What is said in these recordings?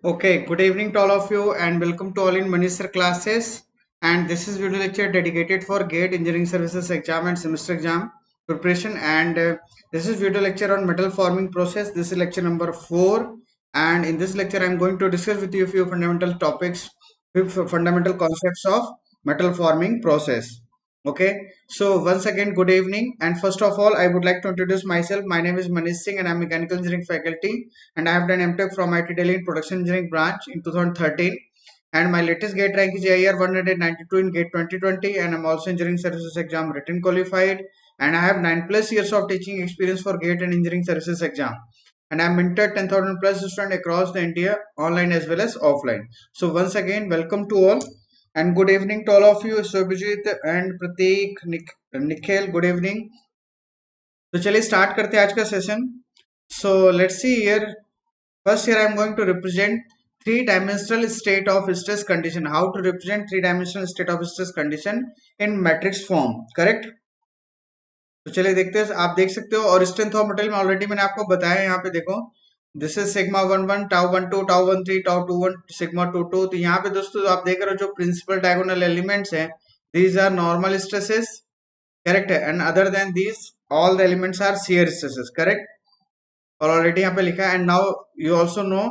Okay, good evening to all of you and welcome to all in Manish sir classes. And this is video lecture dedicated for GATE Engineering Services exam and semester exam preparation. And this is video lecture on metal forming process. This is lecture number 4. And in this lecture, I'm going to discuss with you a few fundamental topics, few fundamental concepts of metal forming process. Okay, so once again, good evening. And first of all, I would like to introduce myself. My name is Manish Singh and I'm mechanical engineering faculty and I have done MTech from IT Delhi in Production Engineering branch in 2013. And my latest GATE rank is AIR 192 in GATE 2020. And I'm also Engineering Services exam written qualified. And I have 9+ years of teaching experience for GATE and Engineering Services exam. And I'm mentored 10,000 plus students across the India, online as well as offline. So once again, welcome to all. And good evening to all of you, Shobhijit and Prateek, Nikhil, good evening. तो चलिए start करते हैं आज का session. So let's see here. First here I am going to represent three-dimensional state of stress condition. How to represent three-dimensional state of stress condition in matrix form. Correct? तो चलिए देखते हैं. आप देख सकते हो और स्ट्रेंथ ऑफ मटेरियल में ऑलरेडी मैंने आपको बताया. यहाँ पे देखो, this is sigma 1 1 tau 1 2 tau 1 3 tau 2 1 sigma 2 2. तो यहाँ पे दोस्तों आप देख रहे हो जो प्रिंसिपल डायगोनल एलिमेंट्स हैं, these are normal stresses. Correct है. And other than these all the elements are shear stresses. Correct. और ऑलरेडी यहाँ पे लिखा है. And now you also know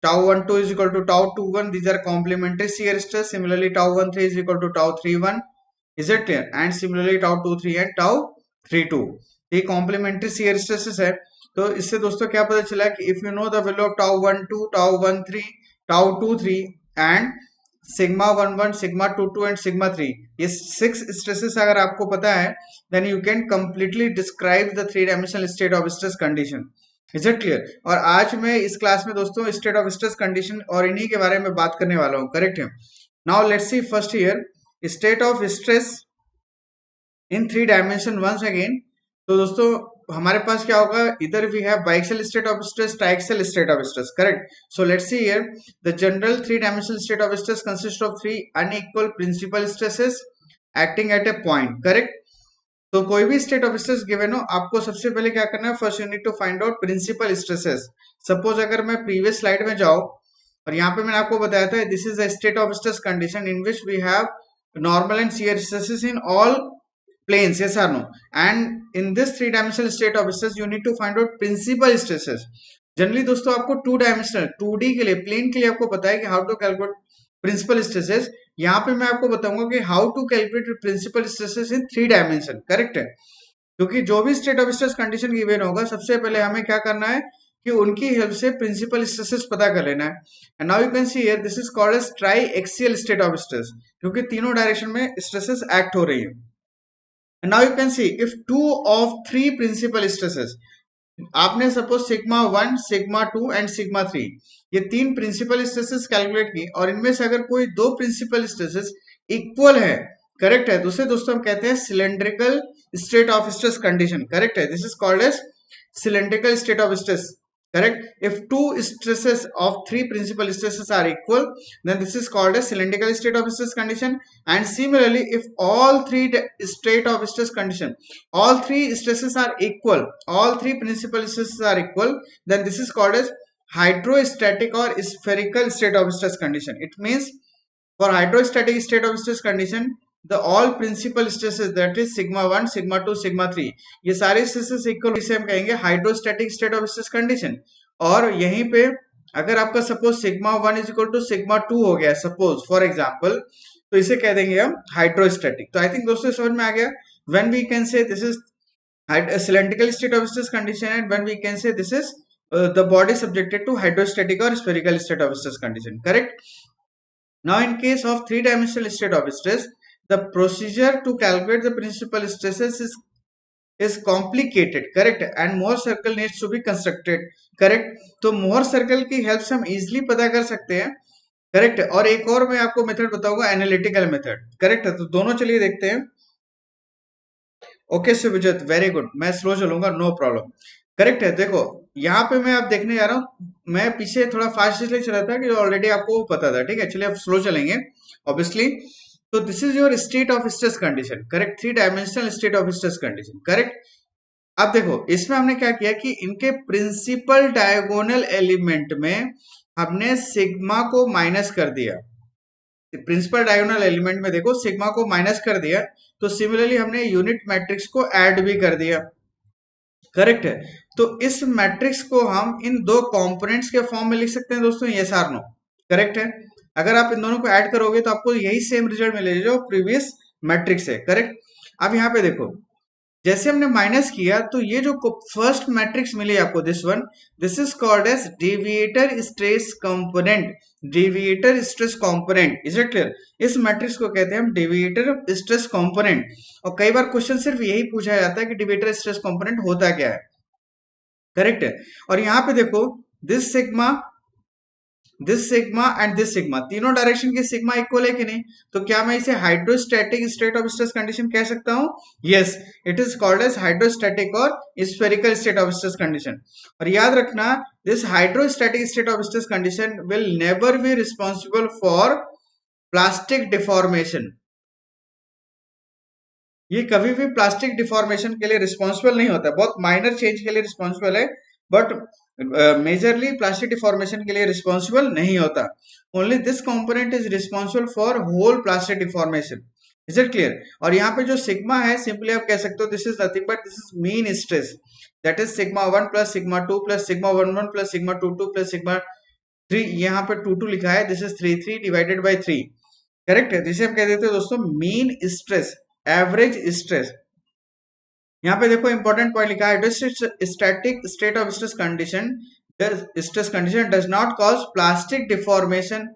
tau 1 2 is equal to tau 2 1. These are complementary shear stress. Similarly, tau 1 3 is equal to tau 3 1. Is it clear? And similarly, tau 2 3 and tau 3 2. ये complementary shear stresses है. तो इससे दोस्तों क्या पता चला कि if you know the value of tau 1 2, tau 1 3, tau 2 3 and sigma 1 1, sigma 2 2 and sigma 3, ये 6 stresses अगर आपको पता है, then you can completely describe the three dimensional state of stress condition. Is it clear? और आज मैं इस क्लास में दोस्तों स्टेट ऑफ स्ट्रेस कंडीशन और इन्हीं के बारे में बात करने वाला हूं. करेक्ट है. Now let's see first here state of stress in three dimension once again. तो दोस्तों हमारे पास क्या होगा? इधर we have biaxial state of stress, triaxial state of stress. Correct. So let's see here the general three dimensional state of stress consist of three unequal principal stresses acting at a point. Correct. तो कोई भी state of stress given हो, आपको सबसे पहले क्या करना है? First you need to find out principal stresses. Suppose अगर मैं प्रीवियस स्लाइड में जाऊं और यहाँ पे मैंने आपको बताया था this is the state of stress condition in which we have normal and shear stresses in all planes. Yes or no? And in this three dimensional state of stress you need to find out principal stresses. Generally दोस्तों आपको two dimensional 2D के लिए plane के लिए आपको पता है कि how to calculate principal stresses. यहाँ पे मैं आपको बताऊंगा कि how to calculate principal stresses in three dimension. Correct है. क्योंकि जो भी state of stress condition given होगा सबसे पहले हमें क्या करना है कि उनकी हेल्प से प्रिंसिपल स्ट्रेसेस पता कर लेना है. And now you can see here this is called as triaxial state of stress, क्योंकि तीनों डायरेक्शन में स्ट्रेसेस एक्ट हो रही है. And now you can see if two of three principal stresses, आपने suppose sigma 1, sigma 2 and sigma 3 ये तीन principal stresses calculate की और इनमें से अगर कोई दो प्रिंसिपल स्ट्रेसेस इक्वल है, करेक्ट है, दूसरे दोस्तों हम कहते हैं cylindrical state of stress condition. Correct है. This is called as cylindrical state of stress. Correct. If two stresses of three principal stresses are equal, then this is called a cylindrical state of stress condition. And similarly, if all three state of stress condition, all three stresses are equal, all three principal stresses are equal, then this is called as hydrostatic or spherical state of stress condition. It means for hydrostatic state of stress condition, the all principal stresses that is sigma 1, sigma 2, sigma 3 ये सारे stresses equal, इसे हम कहेंगे hydrostatic state of stress condition. और यहीं पे अगर आपका suppose sigma 1 is equal to sigma 2 हो गया सपोज फॉर एग्जांपल, तो इसे कह देंगे हम हाइड्रोस्टैटिक. तो आई थिंक दोस्तों समझ में आ गया. When we can say this is cylindrical state of stress condition and when we can say this is the body subjected to hydrostatic or spherical state of stress condition. Correct. Now in case of three dimensional state of stress, the procedure to calculate the principal stresses is complicated. Correct. And Mohr circle needs to be constructed. Correct. तो Mohr circle की help से हम easily पता कर सकते हैं. Correct. और एक और मैं आपको मेथड बताऊंगा, एनालिटिकल मेथड. करेक्ट है. तो दोनों चलिए देखते हैं. Okay Suvijat, very good. मैं स्लो चलूंगा, नो प्रॉब्लम. करेक्ट है. देखो यहाँ पे मैं आप देखने जा रहा हूँ, मैं पीछे थोड़ा फास्ट इसलिए चला था कि ऑलरेडी आपको पता था. ठीक है. चलिए अब स्लो चलेंगे ऑब्वियसली. तो this is your state of stress condition. Correct. Three dimensional state of stress condition. Correct. अब देखो इसमें हमने क्या किया कि इनके प्रिंसिपल डायगोनल एलिमेंट में हमने सिग्मा को माइनस कर दिया, प्रिंसिपल डायगोनल एलिमेंट में देखो सिग्मा को माइनस कर दिया, तो सिमिलरली हमने यूनिट मैट्रिक्स को ऐड भी कर दिया। करेक्ट है। तो इस मैट्रिक्स को हम इन दो कंपोनेंट्स के फॉर्म में लिख सकते हैं दोस्तों, यस आर नो? करेक्ट है। अगर आप इन दोनों को ऐड करोगे तो आपको यही सेम रिजल्ट मिलेगा जो प्रीवियस मैट्रिक्स है। करेक्ट। अब यहाँ पे देखो, जैसे हमने माइनस किया तो ये जो फर्स्ट मैट्रिक्स मिली आपको, this one, this is called as deviator stress component. Deviator stress component, is it clear? इस मैट्रिक्स को कहते हैं हम डेविएटर स्ट्रेस कंपोनेंट। और कई बार क्वेश्चन सिर्फ यही पूछा जाता है कि डेविएटर स्ट्रेस कंपोनेंट होता क्या है। करेक्ट है। और यहाँ पे देखो, this sigma and this sigma, तीनों डायरेक्शन की सिग्मा इक्वल है कि नहीं? तो क्या मैं इसे hydrostatic state of stress condition कह सकता हूं? Yes, it is called as hydrostatic और spherical state of stress condition. और याद रखना, this hydrostatic state of stress condition will never be responsible for plastic deformation. ये कभी भी प्लास्टिक डिफॉर्मेशन के लिए रिस्पॉन्सिबल नहीं होता, बहुत माइनर चेंज के लिए रिस्पॉन्सिबल है, बट मेजरली प्लास्टिक डिफॉर्मेशन के लिए रिस्पॉन्सिबल नहीं होता। Only this component is responsible for whole plastic deformation. Is it clear? और यहाँ पे जो सिग्मा है, सिंपली आप कह सकते हो this is nothing but this is mean stress, that is sigma 1 plus sigma 2 plus sigma 1 1 plus sigma 2 2 plus sigma 3, यहाँ पे 2 2 लिखा है, this is 3 3 divided by 3। Correct है। जिसे हम कह देते हैं दोस्तों मीन स्ट्रेस, एवरेज स्ट्रेस। यहाँ पे देखो इंपॉर्टेंट पॉइंट लिखा है, static state of stress condition, stress condition does not cause plastic deformation.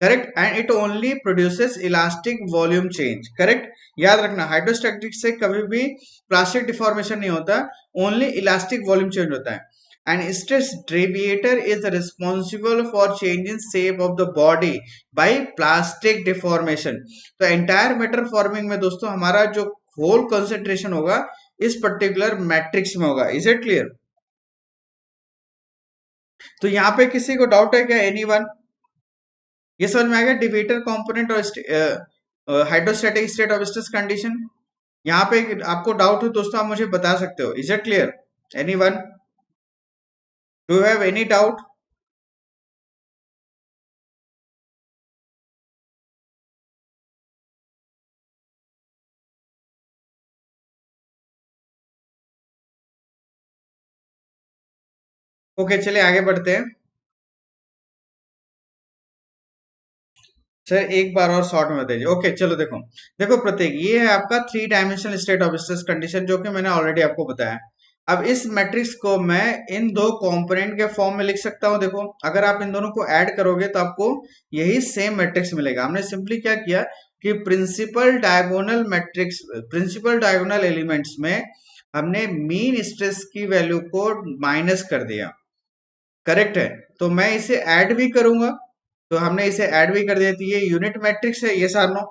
Correct. And it only produces elastic volume change. Correct. याद रखना, हाइड्रोस्टैटिक से कभी भी प्लास्टिक डिफॉर्मेशन नहीं होता, ओनली इलास्टिक वॉल्यूम चेंज होता है। And stress deviator is responsible for change in shape of the body by plastic deformation. तो एंटायर मैटर फॉर्मिंग में दोस्तों हमारा जो होल कंसेंट्रेशन होगा इस पर्टिकुलर मैट्रिक्स में होगा। Is it clear? तो यहाँ पे किसी को डाउट है क्या? एनीवन? ये समझ में आ गया डिविएटर कंपोनेंट और hydrostatic state of stress condition. यहाँ पे आपको डाउट हो दोस्तों, आप मुझे बता सकते हो। Is it clear? Anyone? Do you have any doubt? Okay, चलिए आगे बढ़ते हैं। सर एक बार और शॉर्ट में बताइए। ओके चलो, देखो देखो प्रतीक, ये है आपका 3 dimensional state of stress condition, जो कि मैंने ऑलरेडी आपको बताया। अब इस मैट्रिक्स को मैं इन दो कंपोनेंट के फॉर्म में लिख सकता हूं। देखो, अगर आप इन दोनों को ऐड करोगे तो आपको यही सेम मैट्रिक्स मिलेगा। हमने सिंपली क्या किया कि प्रिंसिपल डायगोनल एलिमेंट्स में हमने मीन स्ट्रेस की वैल्यू को माइनस कर दिया। करेक्ट है। तो मैं इसे ऐड भी करूंगा, तो हमने इसे ऐड भी कर दिया, तो ये यूनिट मैट्रिक्स है, ये सार नो?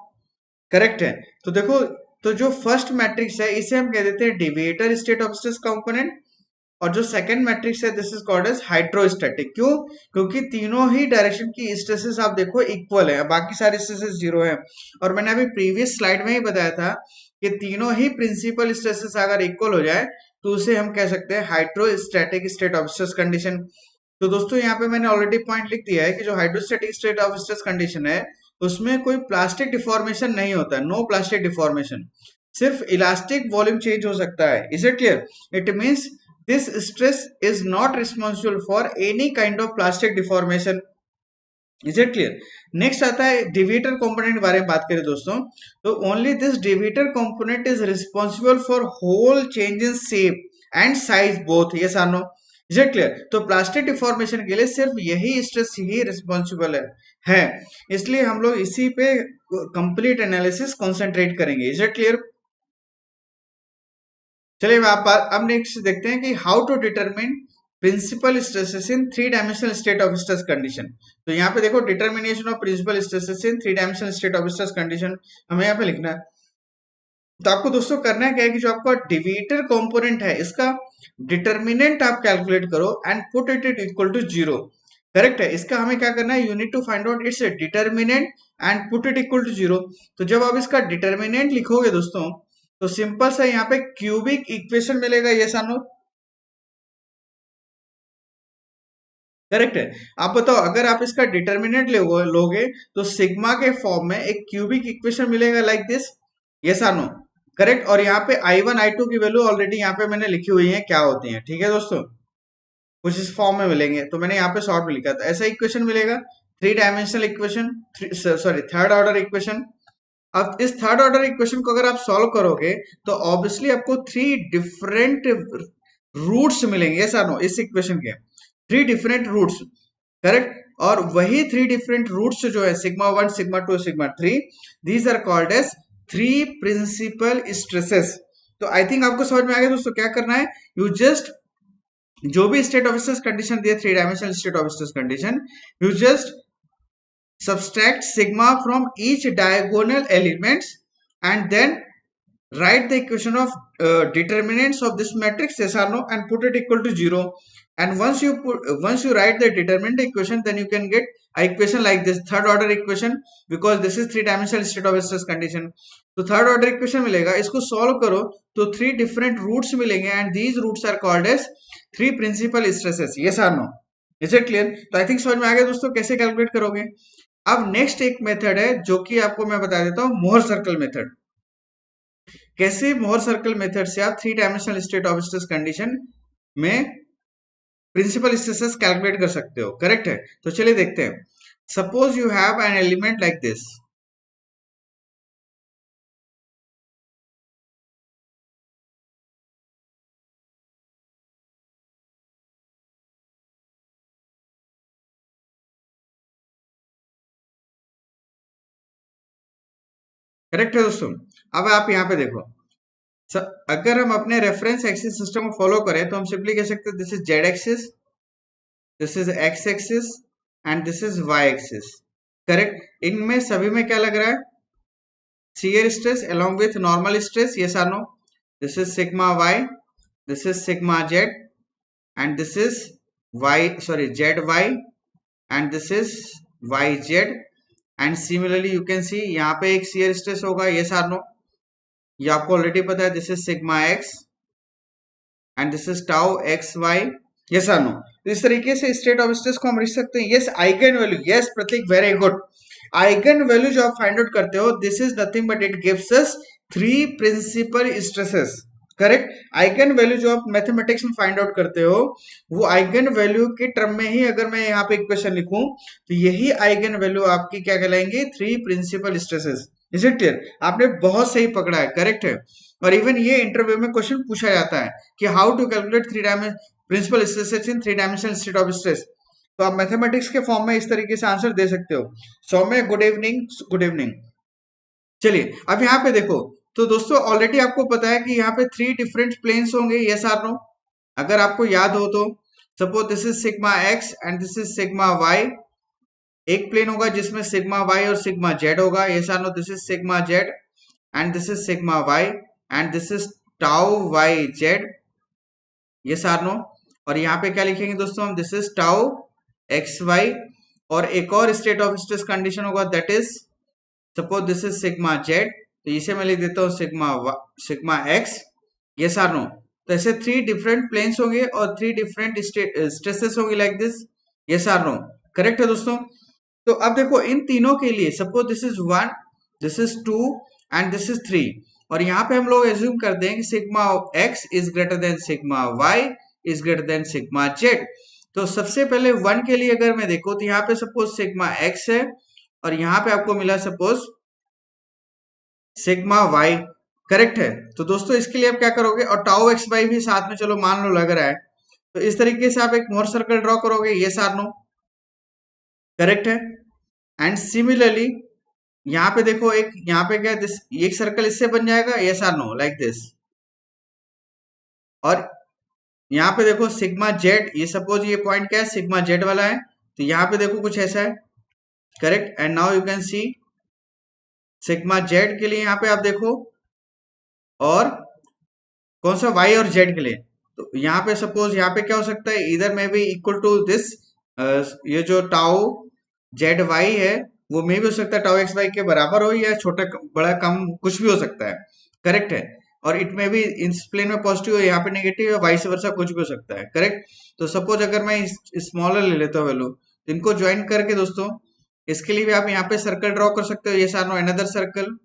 करेक्ट है। तो देखो, तो जो फर्स्ट मैट्रिक्स है इसे हम कह देते हैं deviator state of stress component, और जो सेकंड मैट्रिक्स है this is called as hydrostatic. क्यों? क्योंकि तीनों ही डायरेक्शन की स्ट्रेसेस आप देखो इक्वल है, बाकी सारे स्ट्रेसेस जीरो है। और मैंने अभी प्रीवियस स्लाइड में ही बताया था कि तीनों ही प्रिंसिपल स्ट्रेसेस अगर इक्वल हो जाए तो उसे हम कह सकते हैं hydrostatic state of stress condition. तो दोस्तों यहाँ पे मैंने ऑलरेडी पॉइंट लिख दिया है कि जो hydrostatic state of stress condition है उसमें कोई प्लास्टिक डिफॉर्मेशन नहीं होता है, नो प्लास्टिक डिफॉर्मेशन, सिर्फ इलास्टिक वॉल्यूम चेंज हो सकता है। Is it clear? It means this stress is not responsible for any kind of plastic deformation. Is it clear? Next आता है डिविएटर कंपोनेंट के बारे में बात करें दोस्तों, तो only this deviator component is responsible for whole change in shape and size both. Yes और नो? Is it clear? तो प्लास्टिक डिफॉर्मेशन के लिए सिर्फ यही स्ट्रेस ही रिस्पॉन्सिबल है। इसलिए हम लोग इसी पे कंप्लीट एनालिसिस कॉन्सेंट्रेट करेंगे। Is it clear? चलिए आप अब नेक्स्ट देखते हैं कि how to determine principal stresses in 3 dimensional state of stress condition. तो यहाँ पे देखो, determination of principal stresses in 3 dimensional state of stress condition हमें यहाँ पे लिखना है। तो आपको दोस्तों करना है क्या है कि जो आपका डिविएटर कंपोनेंट है इसका डिटर्मिनेंट आप कैलकुलेट करो and put it equal to 0। Correct है। इसका हमें क्या करना है, you need to find out its determinant and put it equal to 0। तो जब आप इसका डिटर्मिनेंट लिखोगे दोस्तों तो सिंपल सा यहाँ पे क्यूबिक इक्वेशन मिलेगा। ये सामने करेक्ट है। आप बताओ अगर आप इसका डिटर्मिनेंट लोगे तो सिग्मा के फॉर्म में एक क्यूबिक इक्वेशन मिलेगा like this, yes or no? Correct. और यहाँ पे I1 I2 की वैल्यू ऑलरेडी यहाँ पे मैंने लिखी हुई है क्या होती है, ठीक है दोस्तों, कुछ इस फॉर्म में मिलेंगे, तो मैंने यहाँ पे शॉर्ट में लिखा था। ऐसा इक्वेशन मिलेगा, three dimensional equation, sorry third order equation. अब इस थर्ड ऑर्डर इक्वेशन को अगर आप सॉल्व करोगे तो ऑब्वियसली आपको थ्री डिफरेंट रूट्स मिलेंगे, यस आर नो? इस इक्वेशन के थ्री डिफरेंट रूट्स, करेक्ट। और वही थ्री डिफरेंट रूट्स जो है sigma 1 sigma 2 sigma 3, these are called as three principal stresses. तो आई थिंक आपको समझ में आ गया दोस्तों। क्या करना है, यू जस्ट जो भी स्टेट ऑफ स्ट्रेस कंडीशन दिए, three dimensional state of stress condition, you just subtract sigma from each diagonal elements and then write the equation of determinants of this matrix, yes or no, and put it equal to 0. And once you write the determinant equation, then you can get a equation like this, third order equation, because this is three dimensional state of stress condition. तो third order equation मिलेगा, इसको solve करो तो three different roots मिलेंगे and these roots are called as three principal stresses, yes or no? Is it clear? तो I think समझ में आ गया दोस्तों कैसे कैलकुलेट करोगे। अब नेक्स्ट एक मेथड है जो कि आपको मैं बता देता हूं, मोहर सर्कल मेथड। कैसे मोहर सर्कल मेथड से आप three dimensional state of stress condition में प्रिंसिपल स्ट्रेसेस कैलकुलेट कर सकते हो, करेक्ट है? तो चलिए देखते हैं। Suppose you have an element like this, correct है दोस्तों? अब आप यहाँ पे देखो, अगर हम अपने रेफरेंस एक्सिस सिस्टम को फॉलो करें तो हम सिंपली कह सकते हैं this is Z axis, this is X axis and this is Y axis, correct. इनमें सभी में क्या लग रहा है, shear stress along with normal stress, yes or no? This is sigma y, this is sigma z, and this is y, sorry, zy, and this is yz. And similarly you can see यहाँ पे एक shear stress होगा, yes or no? ये आपको already पता है, this is sigma X and this is tau X Y, yes और no? तो इस तरीके से स्टेट ऑफ स्ट्रेस को हम लिख सकते हैं। Yes, eigen value, yes Prateek, very good. Eigen value जो आप फाइंड आउट करते हो, this is nothing but it gives us three principal stresses, correct. Eigen value जो आप मैथमेटिक्स में फाइंड आउट करते हो, वो आइगन वैल्यू के टर्म में ही अगर मैं यहाँ पे इक्वेशन लिखूं तो यही आइगन वैल्यू आपकी क्या कहलाएंगे, three principal stresses. Is it clear? आपने बहुत सही पकड़ा है, करेक्ट है। और इवन ये इंटरव्यू में क्वेश्चन पूछा जाता है कि how to calculate three dimension principal stresses in three dimensional state of stress. तो आप मैथमेटिक्स के फॉर्म में इस तरीके से आंसर दे सकते हो। सौम्य, गुड इवनिंग, गुड इवनिंग। चलिए अब यहाँ पे देखो, तो दोस्तों ऑलरेडी आपको पता है कि यहाँ पे थ्री डिफरेंट प्लेन्स होंगे, यस आर नो? अगर आपको याद हो तो suppose this is sigma X and this is sigma Y. एक प्लेन होगा जिसमें सिग्मा वाई और सिग्मा जेड होगा, yes or no? This is sigma Z and this is sigma Y and this is tau Y Z, yes or no? और यहाँ पे क्या लिखेंगे दोस्तों हम, this is tau X Y. और एक और स्टेट ऑफ स्ट्रेस कंडीशन होगा, that is suppose this is sigma Z, तो इसे मैं लिख देता हूँ sigma X, yes or no? तो ऐसे थ्री डिफरेंट प्लेन्स होंगे और थ्री डिफरेंट स्ट्रेसेस होंगे like this, yes or no? Correct है दोस्तों? तो अब देखो इन तीनों के लिए suppose this is one, this is two and this is three, और यहाँ पे हम लोग एज्यूम कर दें कि sigma X is greater than sigma Y is greater than sigma Z. तो सबसे पहले वन के लिए अगर मैं देखो तो यहाँ पे सपोज सिग्मा एक्स है और यहाँ पे आपको मिला सपोज सिग्मा वाई, करेक्ट है? तो दोस्तों इसके लिए आप क्या करोगे, और टाउ एक्स वाई भी साथ में चलो मान लो लग रहा है, तो इस तरीके से आप एक मोर सर्कल ड्रॉ करोगे, यस आर नो? करेक्ट है। एंड सिमिलरली यहाँ पे देखो, एक यहाँ पे क्या दिस, एक सर्कल इससे बन जाएगा, yes or no? Like this. और यहाँ पे देखो सिग्मा जेड, ये सपोज ये पॉइंट क्या है, सिग्मा जेड वाला है, तो यहाँ पे देखो कुछ ऐसा है, correct. And now you can C sigma Z के लिए यहाँ पे आप देखो, और कौन सा, वाई और जेड के लिए। तो यहाँ पे सपोज यहाँ पे क्या हो सकता है, इधर में भी इक्वल टू दिस, ये जो टाउ जेड वाई है वो में भी हो सकता है टाउ एक्स वाई के बराबर हो, या छोटा बड़ा कम कुछ भी हो सकता है, करेक्ट है। और इट में भी इस प्लेन में पॉजिटिव है, यहाँ पे नेगेटिव है, वाइस वर्सा कुछ भी हो सकता है, करेक्ट। तो सपोज अगर मैं स्मॉलर ले लेता हूँ वैल्यू, तो इनको ज्वाइन करके दोस्तों इसके लिए भी आप यहाँ पे सर्कल ड्रॉ कर सकते हो, yes or no, another circle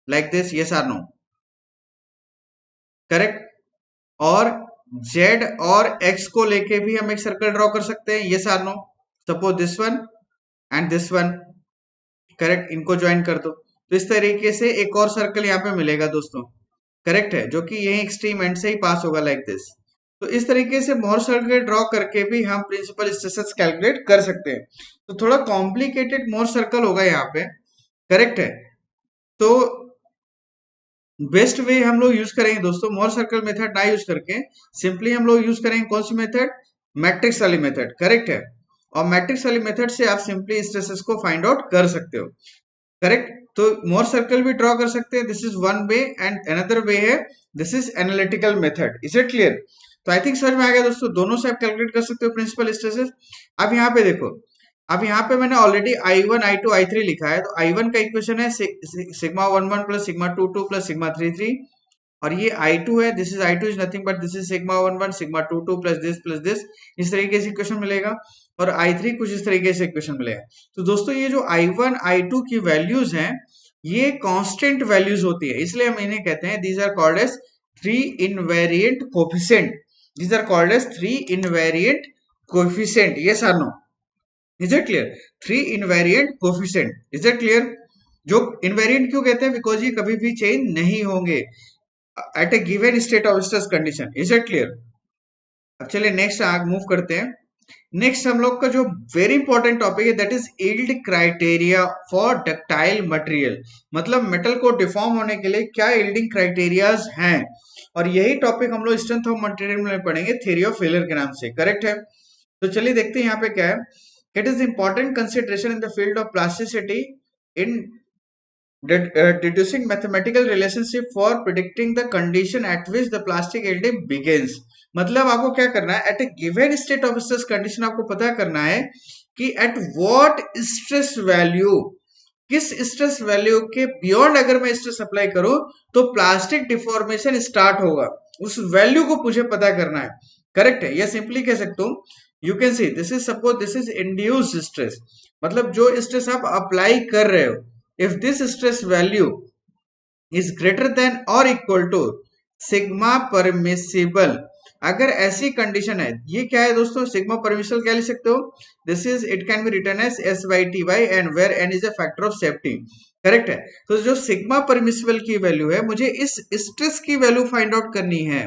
like this, yes or no, correct. और z और x को लेके भी हम एक सर्कल ड्रॉ कर सकते हैं, yes or no, suppose this one and this one, correct, इनको ज्वाइन कर दो, तो इस तरीके से एक और सर्कल यहाँ पे मिलेगा दोस्तों, करेक्ट है, जो कि यही एक्सट्रीम एंड से ही पास होगा लाइक दिस। तो इस तरीके से मोर सर्कल ड्रॉ करके भी हम प्रिंसिपल स्ट्रेसेस कैलकुलेट कर सकते हैं। तो थोड़ा कॉम्प्लिकेटेड मोर सर्कल होगा यहाँ पे, करेक्ट है। तो बेस्ट वे हम लोग यूज करेंगे दोस्तों मोर सर्कल मेथड ना यूज करके, सिंपली हम लोग यूज करेंगे कौन सी मेथड, मैट्रिक्स वाली मेथड, करेक्ट है। और मैट्रिक्स वाली मेथड से आप सिंपली स्ट्रेसेस को फाइंड आउट कर सकते हो, करेक्ट। तो मोर सर्कल भी ड्रॉ कर सकते हैं, this is one way, and another way है this is analytical method, is it clear. तो आई थिंक समझ में आ गया दोस्तों, दोनों से आप कैलकुलेट कर सकते हो प्रिंसिपल स्ट्रेसेस। अब यहाँ पे देखो, अब यहाँ पे मैंने ऑलरेडी I1 I2 I3 लिखा है, तो I1 का इक्वेशन है sigma 11 plus sigma 22 plus sigma 33, और ये I2 है, this is I2 is nothing but this is sigma 11 sigma 22 plus this, इस तरीके से इक्वेशन मिलेगा। और I3 कुछ इस तरीके से इक्वेशन मिलेगा। तो दोस्तों ये जो I1 I2 की वैल्यूज हैं, ये कांस्टेंट वैल्यूज होती है, इसलिए हम इन्हें कहते हैं these are called as three invariant coefficient, these are called as three invariant coefficient, yes or no, is it clear, three invariant coefficient, is it clear. जो इनवेरिएंट क्यों कहते हैं, बिकॉज ये कभी भी चेंज नहीं होंगे at a given state of stress condition, is it clear. अब चलिए नेक्स्ट आगे मूव करते हैं। नेक्स्ट हम लोग का जो वेरी इंपॉर्टेंट टॉपिक है that is yield criteria for ductile material, मतलब मेटल को डिफॉर्म होने के लिए क्या यील्डिंग क्राइटेरियाज हैं, और यही टॉपिक हम लोग स्ट्रेंथ ऑफ मटेरियल में पढ़ेंगे थ्योरी ऑफ फेलियर के नाम से, करेक्ट है। तो चलिए देखते हैं यहाँ पे क्या है। It is important consideration in the field of plasticity in deducing mathematical relationship for predicting the condition at which the plastic yielding begins। मतलब आपको क्या करना है, at a given state of stress condition आपको पता करना है कि एट व्हाट स्ट्रेस वैल्यू, किस स्ट्रेस वैल्यू के बियॉन्ड अगर मैं स्ट्रेस अप्लाई करूं तो प्लास्टिक डिफॉर्मेशन स्टार्ट होगा, उस वैल्यू को मुझे पता करना है, करेक्ट है। या सिंपली कह सकता हूं, you can see this is suppose this is induced stress, मतलब जो स्ट्रेस आप अप्लाई कर रहे हो, if this stress value is greater than or equal to sigma permissible, अगर ऐसी कंडीशन है, ये क्या है दोस्तों, सिग्मा परमिसिबल क्या लिख सकते हो, this is it can be written as s by t by n where n is a factor of safety, correct है। तो जो सिग्मा परमिसिबल की वैल्यू है, मुझे इस स्ट्रेस की वैल्यू फाइंड आउट करनी है,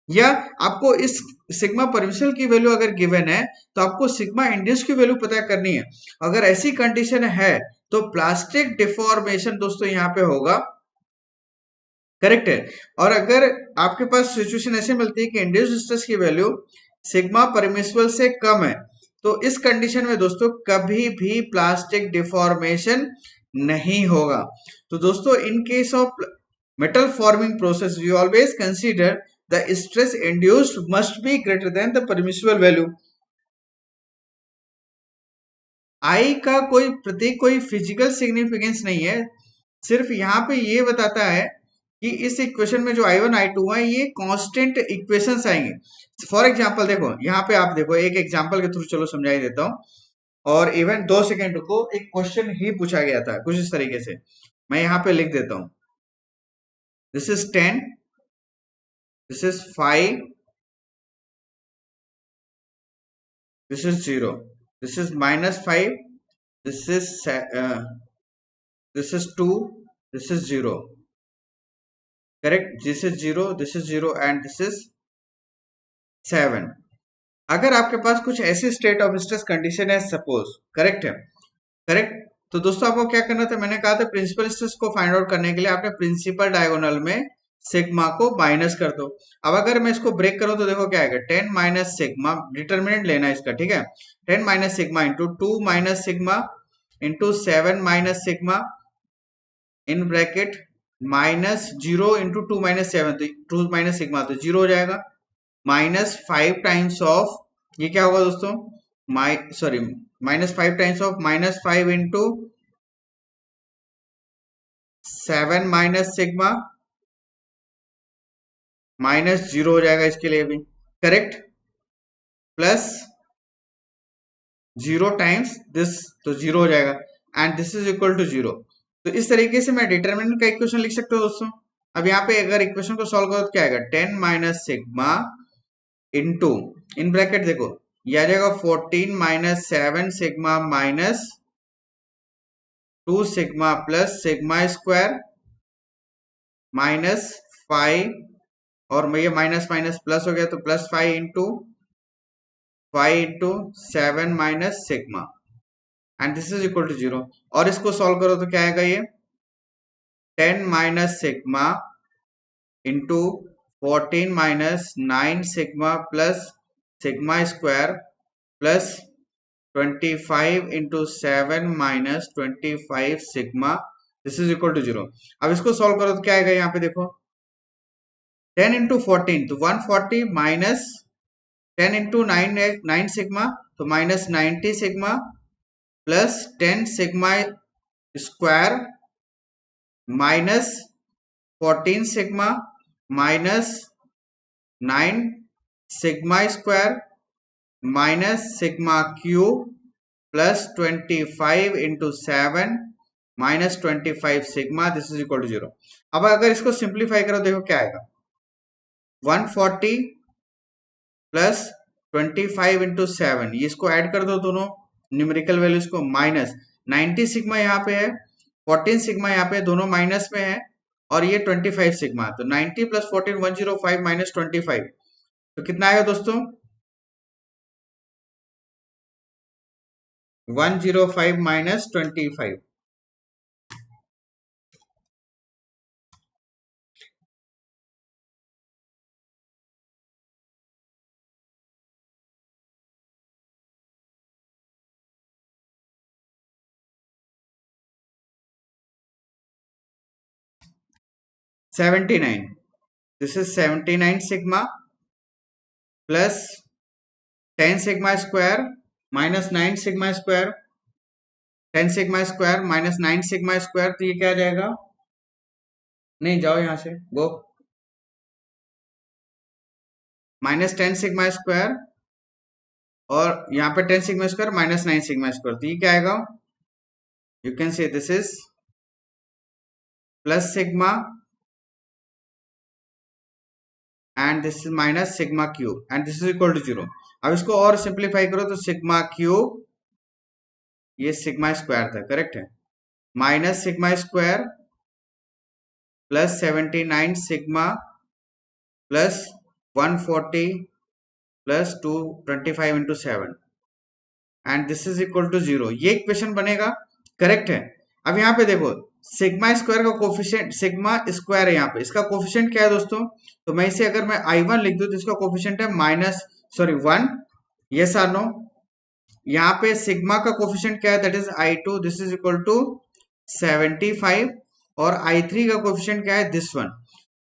या आपको इस सिग्मा परमिसिबल की वैल्यू अगर गिवन है तो आपको सिग्मा इंड्यूस की वैल्यू पता करनी है। अगर ऐसी कंडीशन है तो प्लास्टिक डिफॉर्मेशन दोस्तों यहाँ पे होगा, करेक्ट है। और अगर आपके पास सिचुएशन ऐसे मिलती है कि इंड्यूस्ड स्ट्रेस की वैल्यू सिग्मा परमिसिबल से कम है, तो इस कंडीशन में दोस्तों कभी भी प्लास्टिक डिफॉर्मेशन नहीं होगा। तो दोस्तों इन case of metal forming process we always consider the stress induced must be greater than the permissible value। आई का कोई प्रतीक कोई फिजिकल सिग्निफिकेंस नहीं है, सिर्फ यहाँ पे ये बताता है कि इस इक्वेशन में जो I1 I2 है ये कांस्टेंट इक्वेशंस आएंगे। फॉर एग्जांपल देखो यहाँ पे, आप देखो एक एग्जांपल के थ्रू चलो समझाई देता हूँ, और इवन 2 सेकेंड रुको, एक क्वेश्चन ही पूछा गया था कुछ इस तरीके से, मैं यहाँ पे लिख देता हूँ, this is 10, this is 5, this is 0, this is -5, this is this is 2, this is 0, correct, this is 0, this is 0 and this is 7। अगर आपके पास कुछ ऐसी स्टेट ऑफ स्ट्रेस कंडीशन है सपोज, करेक्ट है, करेक्ट। तो दोस्तों आपको क्या करना था, मैंने कहा था प्रिंसिपल स्ट्रेस को फाइंड आउट करने के लिए आपने प्रिंसिपल डायगोनल में सिग्मा को माइनस कर दो। अब अगर मैं इसको ब्रेक करूं तो देखो क्या आएगा, 10 माइनस सिग्मा, डिटर्मिनेंट लेना है इसका, ठीक है, 10 minus sigma into 2 minus sigma into 7 minus sigma in bracket minus 0 into 2 minus 7, तो 2 माइनस सिग्मा तो 0 हो जाएगा, माइनस 5 टाइम्स ऑफ, ये क्या होगा दोस्तों, sorry -5 times of -5 into 7 minus sigma minus zero हो जाएगा इसके लिए भी, correct, plus zero times this, तो जीरो हो जाएगा, and this is equal to zero. तो इस तरीके से मैं डिटरमिनेंट का इक्वेशन लिख सकता हूँ दोस्तों। अब यहाँ पे अगर इक्वेशन को सॉल्व करो तो क्या आएगा, 10 minus sigma into, in bracket देखो, ये आ जाएगा 14 minus 7 sigma minus 2 sigma plus sigma square minus 5, और ये माइनस माइनस प्लस हो गया तो plus 5 into 7 minus sigma, and this is equal to zero. और इसको सॉल्व करो तो क्या आएगा, ये 10 minus sigma into 14 minus 9 sigma plus sigma square plus 25 into 7 minus 25 sigma, this is equal to zero. अब इसको सॉल्व करो तो क्या आएगा, यहाँ पे देखो 10 इंटू 14 तो 140 माइनस 10 इंटू 9 सिग्मा तो minus 90 sigma plus 10 sigma square minus 14 sigma minus 9 sigma square minus sigma cube plus 25 into 7 minus 25 sigma, this is equal to zero. अब अगर इसको सिंप्लीफाई करो देखो क्या आएगा, 140 प्लस 25 इंटू 7, ये इसको ऐड कर दो दोनों न्यूमेरिकल वैल्यूज को, माइनस 90 सिग्मा यहाँ पे है, 14 सिग्मा यहाँ पे, दोनों माइनस में है, और ये 25 सिग्मा, तो 90 प्लस 14 105 माइनस 25, तो कितना आएगा दोस्तों, 105 minus 25। $79, this is 79 sigma plus 10 sigma square minus 9 sigma square, 10 sigma square minus 9 sigma square, तो ये क्या आ जाएगा, नहीं जाओ यहाँ से, गो, माइनस 10 सिग्मा स्क्वायर और यहाँ पे 10 sigma square minus 9 sigma square, तो ये क्या आएगा, you can say this is plus sigma and this is minus sigma cube and this is equal to zero. अब इसको और सिंप्लीफाई करो तो सिग्मा क्यूब, ये सिग्मा स्क्वायर था, करेक्ट है, minus sigma square plus 79 sigma plus 140 plus 225 into 7 and this is equal to zero, ये equation बनेगा, करेक्ट है। अब यहाँ पे देखो सिग्मा स्क्वायर का कोफिशिएंट, सिग्मा स्क्वायर है यहाँ पे, इसका कोफिशिएंट क्या है दोस्तों, तो मैं इसे अगर मैं I1 लिख दूं तो इसका कोफिशिएंट है minus, sorry 1, yes or no. यहाँ पे सिग्मा का कोफिशिएंट क्या है, that is I2, this is equal to 75, और I3 का कोफिशिएंट क्या है, दिस वन,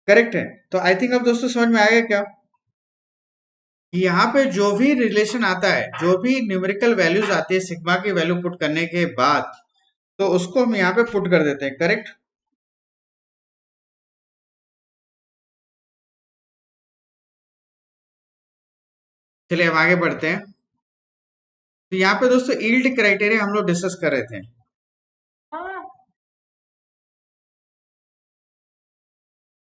करेक्ट है। तो आई थिंक अब दोस्तों समझ में आ गया क्या, कि यहाँ पे जो भी रिलेशन आता है, जो भी न्यूमेरिकल वैल्यूज आती है सिग्मा की वैल्यू पुट करने के बाद, तो उसको हम यहाँ पे पुट कर देते हैं, करेक्ट। चलिए अब आगे बढ़ते हैं। तो यहाँ पे दोस्तों यील्ड क्राइटेरिया हम लोग डिस्कस कर रहे थे,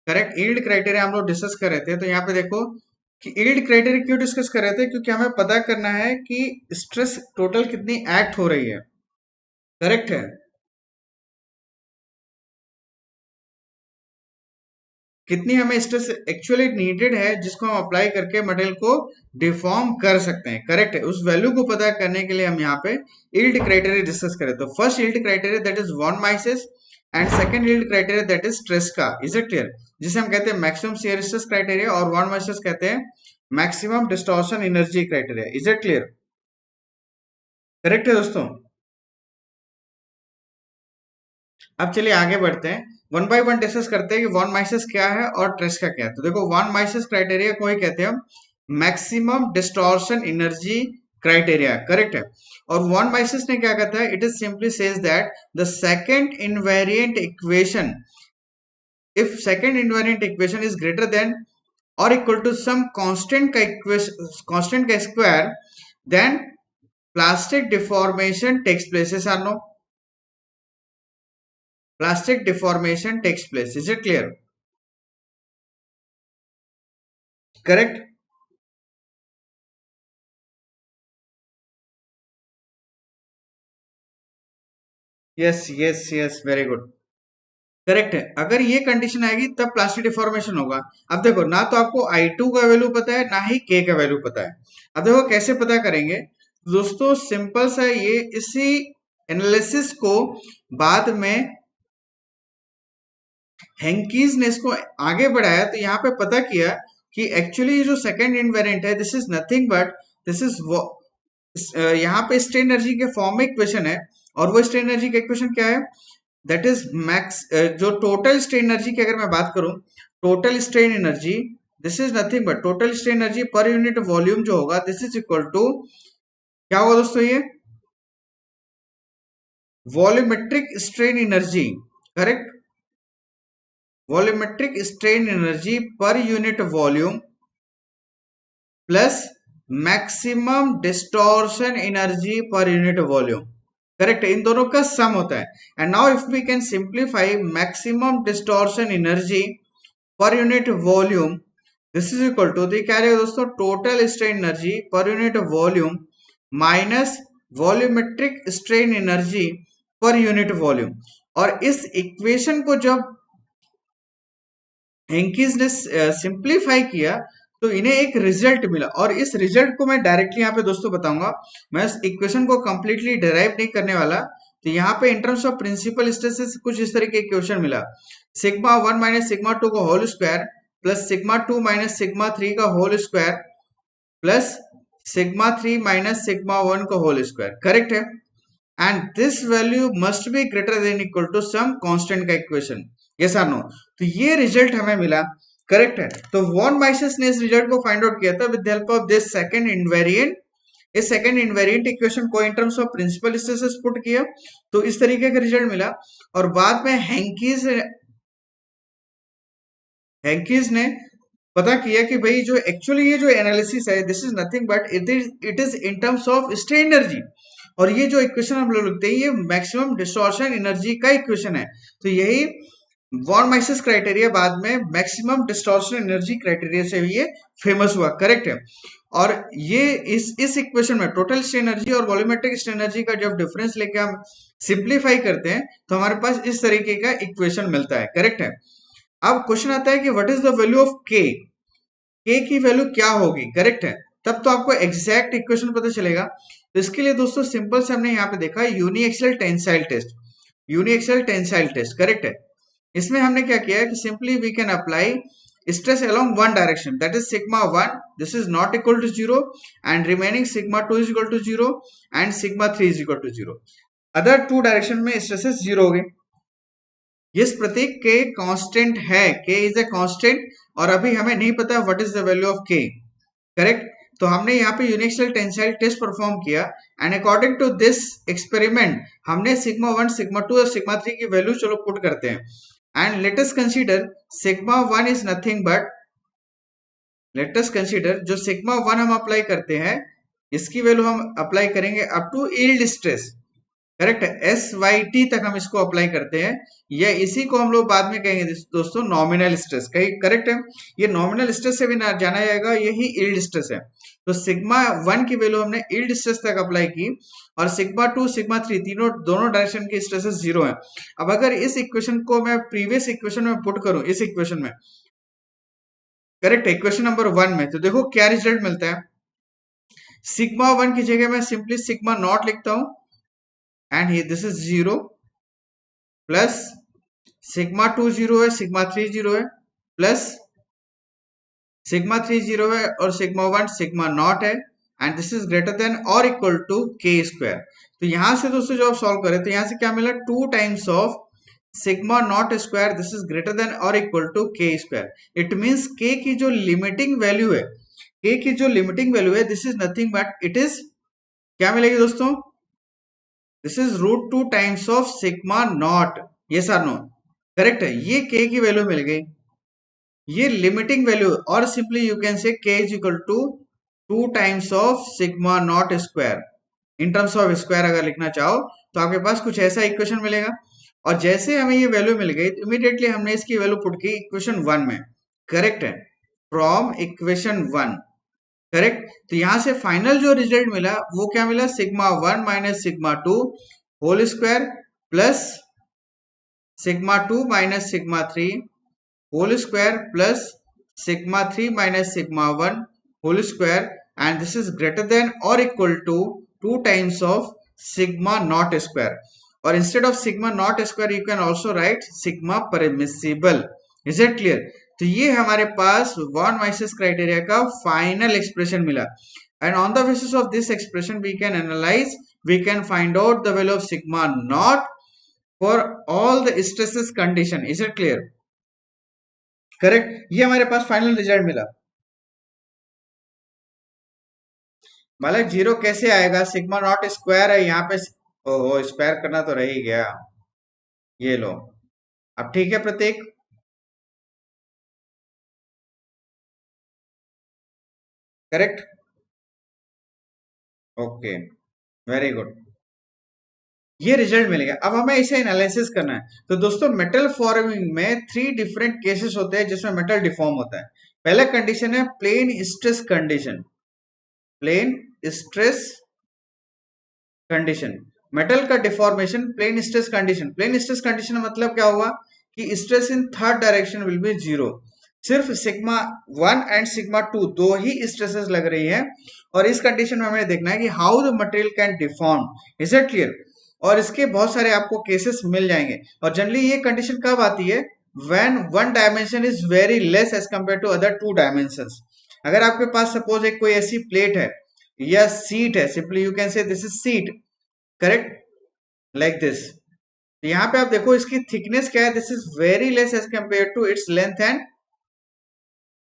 करेक्ट, यील्ड क्राइटेरिया हम लोग डिस्कस कर रहे थे। तो यहाँ पे देखो कि यील्ड क्राइटेरिया क्यों डिस्कस कर रहे थे, क्योंकि हमें पता करना है कि स्ट्रेस टोटल कितनी एक्ट हो रही है, करेक्ट है, कितनी हमें स्ट्रेस एक्चुअली नीडेड है जिसको हम अप्लाई करके मटेरियल को डिफॉर्म कर सकते हैं, करेक्ट है। उस वैल्यू को पता करने के लिए हम यहाँ पे यील्ड क्राइटेरिया डिस्कस करें। तो first yield criteria that is von Mises, and second yield criteria that is stress का, इज इट क्लियर, जिसे हम कहते हैं मैक्सिमम शियर स्ट्रेस क्राइटेरिया, और वॉन माइसिस कहते हैं maximum distortion energy criteria, is it clear, correct है दोस्तों। अब चलिए आगे बढ़ते हैं, वन बाय वन डिस्कस करते हैं कि वॉन माइसिस क्या है और ट्रेस का क्या है। तो देखो वॉन माइसिस क्राइटेरिया को ही कहते हैं हम maximum distortion energy criteria, correct है। और वॉन माइसिस ने क्या कहता है, it is simply says that the second invariant equation, if second invariant equation is greater than और इक्वल टू सम कांस्टेंट का square, then plastic deformation takes place. Yes or no? Plastic deformation takes place. Is it clear? Correct? Yes, yes, yes. Very good. Correct है. अगर ये condition आएगी तब plastic deformation होगा. अब देखो, ना तो आपको I2 का वैल्यू पता है, ना ही K का वैल्यू पता है. अब देखो कैसे पता करेंगे दोस्तों. सिंपल सा, ये इसी एनालिसिस को बाद में हेंकीज ने इसको आगे बढ़ाया, तो यहाँ पे पता किया कि एक्चुअली जो सेकंड इनवेरिएंट है, this is nothing but this is यहाँ पे स्ट्रेन एनर्जी के फॉर्म में इक्वेशन है. और वो स्ट्रेन एनर्जी का इक्वेशन क्या है? दैट इज मैक्स, जो टोटल स्ट्रेन एनर्जी की अगर मैं बात करूं, total strain energy, this is nothing but total strain energy per unit volume जो होगा, दिस इज इक्वल टू क्या होगा दोस्तों? ये volumetric strain energy. Correct? Volumetric strain energy per unit volume plus maximum distortion energy per unit volume. Correct? इन दोनों का sum होता है. And now if we can simplify maximum distortion energy per unit volume, this is equal to, तो क्या रहेगा दोस्तों? Total strain energy per unit volume minus volumetric strain energy per unit volume. और इस इक्वेशन को जब हेंकीज ने सिंप्लीफाई किया, तो इन्हें एक रिजल्ट मिला. और इस रिजल्ट को मैं डायरेक्टली यहाँ पे दोस्तों बताऊंगा. मैं इस इक्वेशन को कंप्लीटली डिराइव नहीं करने वाला. तो यहाँ पे in terms of principal stresses कुछ इस तरीके के क्वेश्चन मिला. सिग्मा 1 माइनस सिग्मा 2 का whole square plus sigma 2 minus sigma 3 का whole square plus sigma 3 minus sigma 1 का होल स्क्वायर. करेक्ट है? And this value must be greater than equal to some constant का इक्वेशन. यस और no? तो ये result हमें मिला. करेक्ट है? तो वॉन माइसेस ने इस रिजल्ट को फाइंड आउट किया था with help of this second invariant. इस सेकंड इनवेरिएंट इक्वेशन को in terms of principal stresses put किया, तो इस तरीके का रिजल्ट मिला. और बाद में हैंकीज ने पता किया कि भाई जो एक्चुअली ये जो एनालिसिस है, this is nothing but it is in terms of strain energy. और ये जो इक्वेशन हम लोग लिखते हैं, ये मैक्सिमम डिस्टॉर्शन एनर्जी का इक्वेशन है. तो यही वॉन माइसेस क्राइटेरिया बाद में मैक्सिमम डिस्टॉर्शन एनर्जी क्राइटेरिया से भी ये फेमस हुआ. करेक्ट है? और ये इस इक्वेशन में टोटल स्ट्रेन एनर्जी और वॉल्यूमेट्रिक स्ट्रेन एनर्जी का जब डिफरेंस लेके हम सिंप्लीफाई करते हैं, तो हमारे पास इस तरीके का इक्वेशन मिलता है. करेक्ट है? अब क्वेश्चन आता है कि what is the value of के. के की वैल्यू क्या होगी? करेक्ट है? तब तो आपको एग्जैक्ट इक्वेशन पता चलेगा. तो इसके लिए दोस्तों सिंपल से हमने यहाँ पे देखा uniaxial tensile test. Uniaxial tensile test. Correct है? इसमें हमने क्या किया है कि simply we can apply stress along one direction, that is sigma 1, this is not equal to 0, and remaining sigma 2 is equal to 0 and sigma 3 is equal to 0. Other two direction में stresses zero हो गए. इस प्रतीक के constant है, के is a constant, और अभी हमें नहीं पता what is the value of K. Correct? तो हमने यहाँ पे यूनिएक्सियल टेंसाइल टेस्ट परफॉर्म किया, and according to this experiment हमने सिग्मा 1, सिग्मा 2 और सिग्मा 3 की वैल्यू चलो पुट करते हैं. And let us consider sigma 1 is nothing but, let us consider जो सिग्मा 1 हम अप्लाई करते हैं, इसकी वैल्यू हम अप्लाई करेंगे up to yield stress. Correct है? एस वाई टी तक हम इसको अप्लाई करते हैं, या इसी को हम लोग बाद में कहेंगे दोस्तों नॉमिनल स्ट्रेस. कहीं करेक्ट है? ये नॉमिनल स्ट्रेस से भी ना जाना जाएगा, यही यील्ड स्ट्रेस है. तो सिग्मा 1 की वैल्यू हमने यील्ड स्ट्रेस तक अप्लाई की, और सिग्मा 2 सिग्मा 3 तीनों दोनों डायरेक्शन के स्ट्रेसेस जीरो है. अब अगर इस इक्वेशन को मैं प्रीवियस इक्वेशन में पुट करूं, इस इक्वेशन में, करेक्ट है, इक्वेशन नंबर 1 में, तो देखो क्या रिजल्ट मिलता है. सिग्मा 1 की जगह मैं सिंपली सिग्मा नॉट लिखता हूं, and this is 0 plus sigma 2 zero है, सिग्मा 3 जीरो है, प्लस सिग्मा 3 जीरो है और सिग्मा 1 सिग्मा नॉट है, and this is greater than और इक्वल टू के स्क्वायर. तो यहां से दोस्तों जब सॉल्व करें तो यहां से क्या मिला? 2 times of sigma not square, this is greater than और equal to K square. It means K की जो लिमिटिंग वैल्यू है, के की जो लिमिटिंग वैल्यू है, this is nothing but it is क्या मिलेगी दोस्तों? This is root 2 times of sigma not. Yes और नो? करेक्ट है? ये के की वैल्यू मिल गई. ये लिमिटिंग वैल्यू, और simply you can say k is equal to 2 times of sigma not square. In terms of square अगर लिखना चाहो तो आपके पास कुछ ऐसा इक्वेशन मिलेगा। और जैसे हमें ये वैल्यू मिल गई तो इमीडिएटली हमने इसकी वैल्यू पुट की इक्वेशन 1 में। करेक्ट है, फ्रॉम इक्वेशन 1। करेक्ट, तो यहां से फाइनल जो रिजल्ट मिला वो क्या मिला, sigma 1 minus sigma 2 whole square plus sigma 2 minus sigma 3 whole square plus sigma 3 minus sigma 1 whole square, and this is greater than or equal to 2 times of sigma naught square. Or instead of sigma naught square you can also write sigma permissible. Is it clear? तो ये हमारे पास von माइसेस criteria का final expression मिला, and on the basis of this expression we can analyze, we can find out the value of sigma naught for all the stresses condition. Is it clear? Correct, ये हमारे पास final result मिला। मालिक zero कैसे आएगा, sigma not square है यहाँ पे। ओहो, स्क्वायर करना तो रह ही गया। ये लो, अब ठीक है Prateek. Correct, okay, very good. ये रिजल्ट मिलेगा। अब हमें इसे एनालिसिस करना है। तो दोस्तों मेटल फॉर्मिंग में 3 डिफरेंट केसेस होते हैं जिसमें मेटल डिफॉर्म होता है। पहला कंडीशन है plane stress condition. Plane stress condition, metal का deformation plane stress condition. Plane stress condition मतलब क्या हुआ कि stress in third direction will be zero. सिर्फ सिग्मा 1 एंड सिग्मा 2 दो ही स्ट्रेसेस लग रही है, और इस कंडीशन में हमें देखना है कि how the material can deform. Is it clear? और इसके बहुत सारे आपको केसेस मिल जाएंगे। और जनरली ये कंडीशन कब आती है, when one dimension is very less as compare to other 2 dimensions. अगर आपके पास सपोज एक कोई ऐसी प्लेट है या सीट है, simply you can say this is sheet. Correct, like this. यहाँ पे आप देखो इसकी थिकनेस क्या है, this is very less as compare to its length and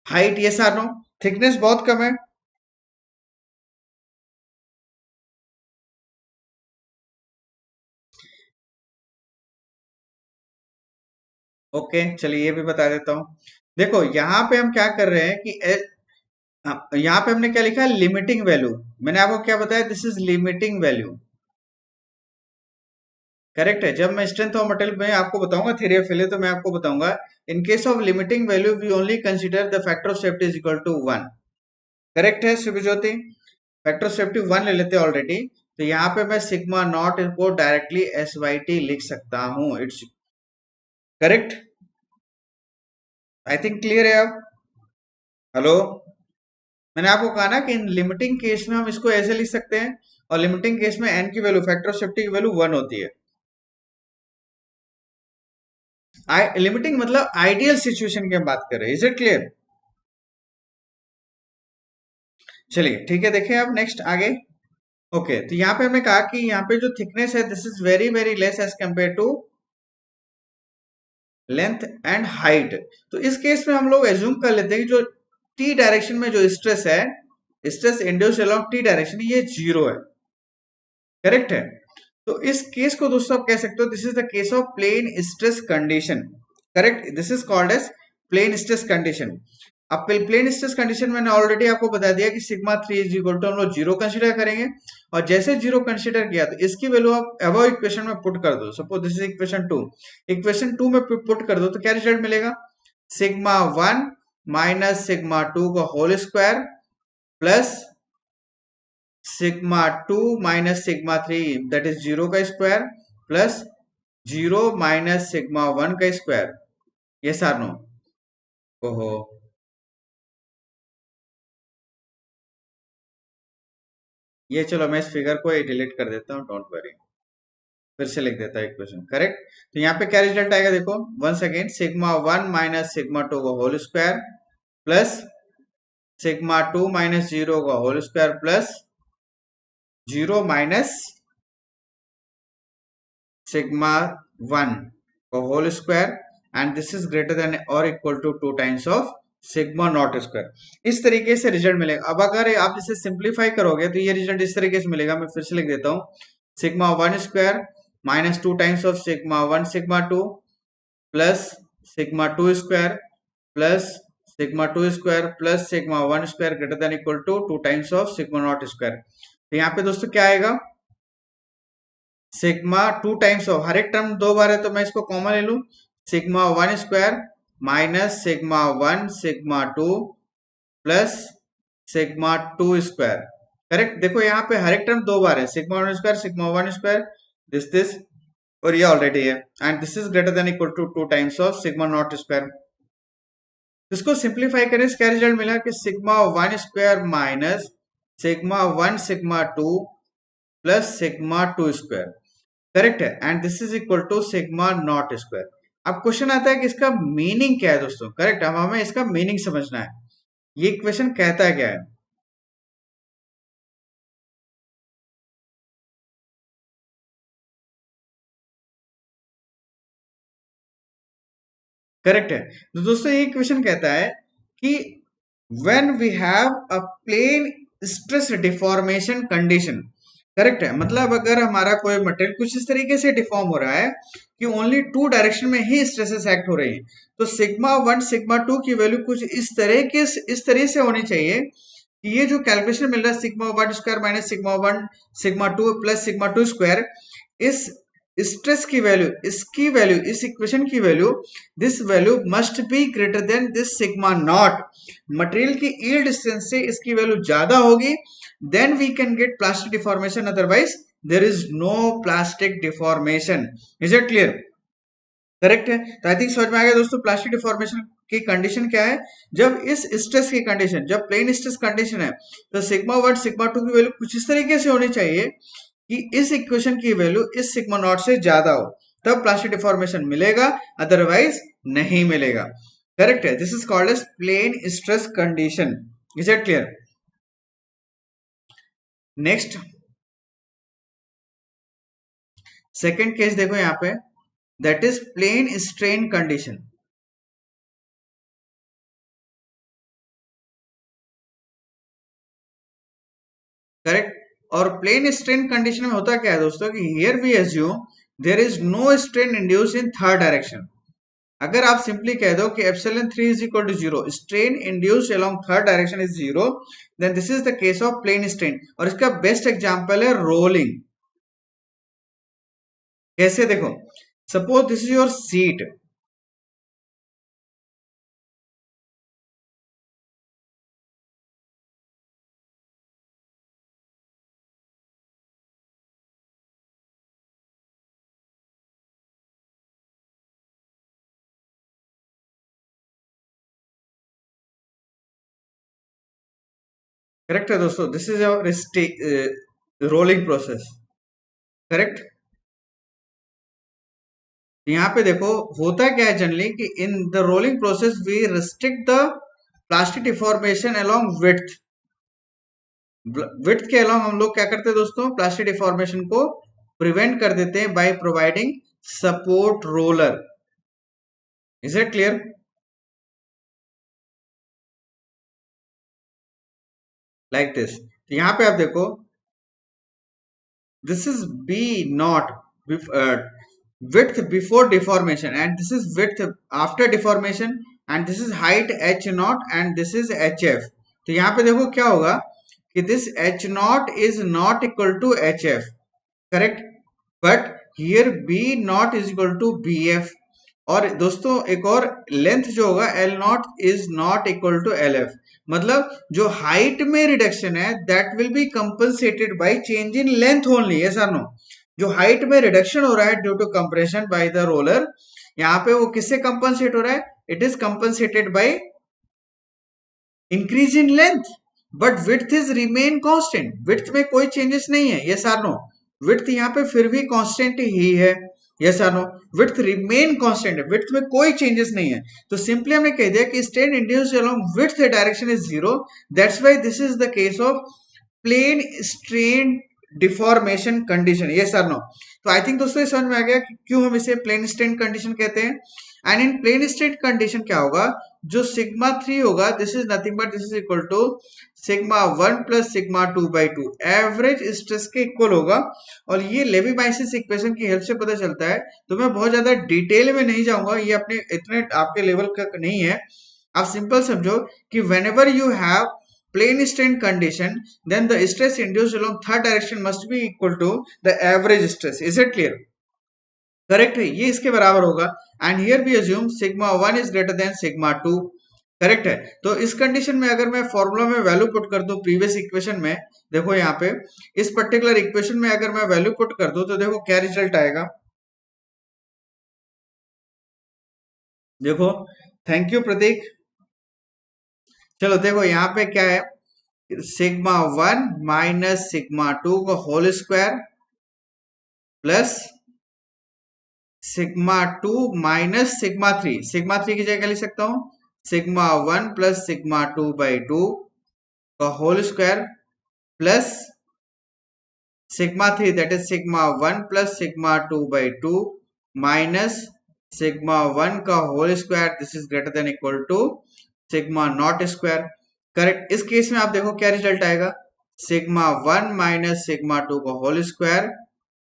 height. ये सारो थिकनेस बहुत कम है। ओके, चलिए ये भी बता देता हूं। देखो यहाँ पे हम क्या कर रहे हैं कि यहाँ पे हमने क्या लिखा है, लिमिटिंग वैल्यू। मैंने आपको क्या बताया, this is limiting value. Correct है, जब मैं स्ट्रेंथ ऑफ मटेरियल में आपको बताऊंगा थ्योरी ऑफ फेलियर तो मैं आपको बताऊंगा in case of limiting value we only consider the factor of safety is equal to 1। Correct है सुभज्योति, फैक्टर ऑफ सेफ्टी 1 ले लेते हैं ऑलरेडी। तो यहाँ पे मैं सिग्मा नॉट को डायरेक्टली एस वाई टी लिख सकता हूँ। It's correct, I think clear है अब। हेलो, मैंने आपको कहा ना कि इन लिमिटिंग केस में हम इसको ऐसे लिख सकते हैं, और लिमिटिंग केस में एन की वैल्यू, फैक्टर ऑफ सेफ्टी की वैल्यू 1 होती है। लिमिटिंग मतलब आइडियल सिचुएशन की हम बात कर रहे हैं। Is it clear? चलिए ठीक है, देखें अब नेक्स्ट आगे। ओके, तो यहाँ पे हमने कहा कि यहाँ पे जो थिकनेस है this is very very less as compare to length and height. तो इस केस में हम लोग एज्यूम कर लेते हैं कि जो टी डायरेक्शन में जो स्ट्रेस है, stress induced along T direction, ये जीरो है। करेक्ट है, तो इस केस को दोस्तों आप कह सकते हो this is the case of plane stress condition. Correct, this is called as plane stress condition. अब प्लेन स्ट्रेस कंडीशन मैंने ऑलरेडी आपको बता दिया कि सिग्मा 3 इज इक्वल टू हम लोग जीरो कंसिडर करेंगे। और जैसे जीरो कंसिडर किया तो इसकी वैल्यू आप अबव इक्वेशन में पुट कर दो। Suppose this is equation 2, equation 2 में पुट कर दो तो क्या रिजल्ट मिलेगा, सिग्मा 1 माइनस सिग्मा 2 का whole square plus sigma 2 minus sigma 3 that is zero का square plus zero minus sigma 1 का स्क्वायर। Yes or no? ओहो, ये चलो मैं इस फिगर को डिलीट कर देता हूँ, डोंट वरी। फिर से लिख देता है इक्वेशन। करेक्ट, तो यहाँ पे क्या रिजल्ट आएगा देखो, once again sigma 1 minus sigma 2 का whole square plus sigma 2 minus zero का whole square plus zero minus sigma 1 का whole square, and this is greater than और equal to 2 times of sigma not square. इस तरीके से result मिलेगा। अब अगर आप इसे सिंप्लीफाई करोगे तो ये रिजल्ट इस तरीके से मिलेगा। मैं फिर से लिख देता हूँ, sigma 1 square minus 2 times of sigma 1 sigma 2 plus sigma 2 square plus sigma two square plus sigma one square greater than equal to two times of sigma not square. तो यहाँ पे दोस्तों क्या आएगा, सिग्मा टू टाइम्स ऑफ, हर एक term दो बार है तो मैं इसको कॉमन ले लूं, sigma one square minus sigma one sigma two plus sigma two square. Correct, देखो यहाँ पे हर एक टर्म दो बार है, सिग्मा वन स्क्वायर दिस और ये ऑलरेडी है, and this is greater than equal to two times of sigma not square. इसको सिंप्लीफाई करें, क्या रिजल्ट मिला कि sigma one square minus sigma one sigma two plus sigma two square. Correct है, and this is equal to sigma not square. अब question आता है कि इसका मीनिंग क्या है दोस्तों। करेक्ट, अब हमें इसका मीनिंग समझना है, ये इक्वेशन कहता है क्या है। करेक्ट है, तो दोस्तों ये इक्वेशन कहता है कि when we have a plane stress deformation condition. Correct है, मतलब अगर हमारा कोई मटेरियल कुछ इस तरीके से डिफॉर्म हो रहा है कि ओनली टू डायरेक्शन में ही स्ट्रेसेस एक्ट हो रही हैं, तो सिग्मा वन सिग्मा टू की वैल्यू कुछ इस तरह से होनी चाहिए कि ये जो कैलकुलेशन मिल रहा है sigma one square minus sigma one sigma two plus sigma two square, इस स्ट्रेस की वैल्यू, इसकी वैल्यू, इस इक्वेशन की value, this value must be greater than this sigma not. Material की यील्ड स्ट्रेंथ से इसकी वैल्यू ज्यादा होगी, then we can get plastic deformation, otherwise there is no plastic deformation. Is it clear? Correct है, तो आई थिंक समझ में आ गया दोस्तों प्लास्टिक डिफॉर्मेशन की कंडीशन क्या है। जब इस स्ट्रेस की कंडीशन, जब प्लेन स्ट्रेस कंडीशन है, तो सिग्मा वन सिग्मा टू की वैल्यू कुछ इस तरीके से होनी चाहिए कि इस इक्वेशन की वैल्यू इस सिग्मा नॉट से ज्यादा हो, तब प्लास्टिक डिफॉर्मेशन मिलेगा, अदरवाइज नहीं मिलेगा। करेक्ट है, this is called as plane stress condition. Is it clear? Next second case देखो यहाँ पे, that is plane strain condition. Correct, और प्लेन स्ट्रेन कंडीशन में होता क्या है दोस्तों कि here we assume there is no strain induce in third direction. अगर आप सिंपली कह दो कि epsilon 3 is equal to zero, strain induced along third direction is zero, then this is the case of plane strain. और इसका best example है rolling. कैसे देखो, suppose this is your sheet, correct है दोस्तों, this is your rolling process. Correct, यहाँ पे देखो होता क्या है जनरली कि in the rolling process we restrict the plastic deformation along width. Width के अलोंग हम लोग क्या करते हैं दोस्तों, प्लास्टिक डिफॉर्मेशन को प्रिवेंट कर देते हैं by providing support roller. Is it clear? Like this, यहाँ पे आप देखो this is B naught width before deformation, and this is width after deformation, and this is height H naught, and this is HF। तो यहाँ पे देखो क्या होगा कि this H naught is not equal to HF, correct, but here B naught is equal to BF। और दोस्तों एक और लेंथ जो होगा L not is not equal to LF, मतलब जो हाइट में रिडक्शन है that will be compensated by change in length only. Yes और नो? जो हाइट में रिडक्शन हो रहा है due to compression by the roller, यहाँ पे वो किससे कंपनसेट हो रहा है, it is compensated by increase in length, but width is remain constant. Width में कोई चेंजेस नहीं है। यस और नो? विड्थ यहाँ पे फिर भी कांस्टेंट ही है। यस और नो? विड्थ रिमेन कांस्टेंट है, विड्थ में कोई चेंजेस नहीं है। तो सिंपली हमने कह दिया कि strain induced along width direction is zero, that's why this is the case of plane strain deformation condition. Yes और नो? तो आई थिंक दोस्तों समझ में आ गया कि क्यों हम इसे प्लेन स्ट्रेन कंडीशन कहते हैं। And in plane strain condition क्या होगा, जो सिग्मा 3 होगा this is nothing but this is equal to sigma 1 plus sigma 2 by 2 average stress के इक्वल होगा। और ये लेवी-माइसिस इक्वेशन की हेल्प से पता चलता है, तो मैं बहुत ज्यादा डिटेल में नहीं जाऊंगा, ये अपने इतने आपके लेवल का नहीं है। आप सिंपल समझो कि whenever you have plane strain condition, then the stress induced along third direction must be equal to the average stress. Is it clear? Correct है, ये इसके बराबर होगा. And here we assume sigma 1 is greater than sigma 2. Correct है. तो इस condition में अगर मैं फॉर्मूला में वैल्यू पुट कर दूं प्रीवियस इक्वेशन में, देखो यहाँ पे इस पर्टिकुलर इक्वेशन में अगर मैं वैल्यू पुट कर दूं तो देखो क्या रिजल्ट आएगा. देखो, थैंक यू प्रतीक. चलो देखो यहाँ पे क्या है, सिग्मा 1 माइनस सिग्मा 2 का whole square plus sigma 2 minus sigma 3. Sigma 3 की जगह लिख सकता हूं सिग्मा 1 प्लस सिग्मा 2/2 का whole square plus sigma 3, that is sigma 1 plus sigma 2/2 minus sigma 1 का whole square, this is greater than equal to sigma not square. Correct. इस case में आप देखो क्या रिजल्ट आएगा, सिग्मा 1 माइनस सिग्मा 2 का whole square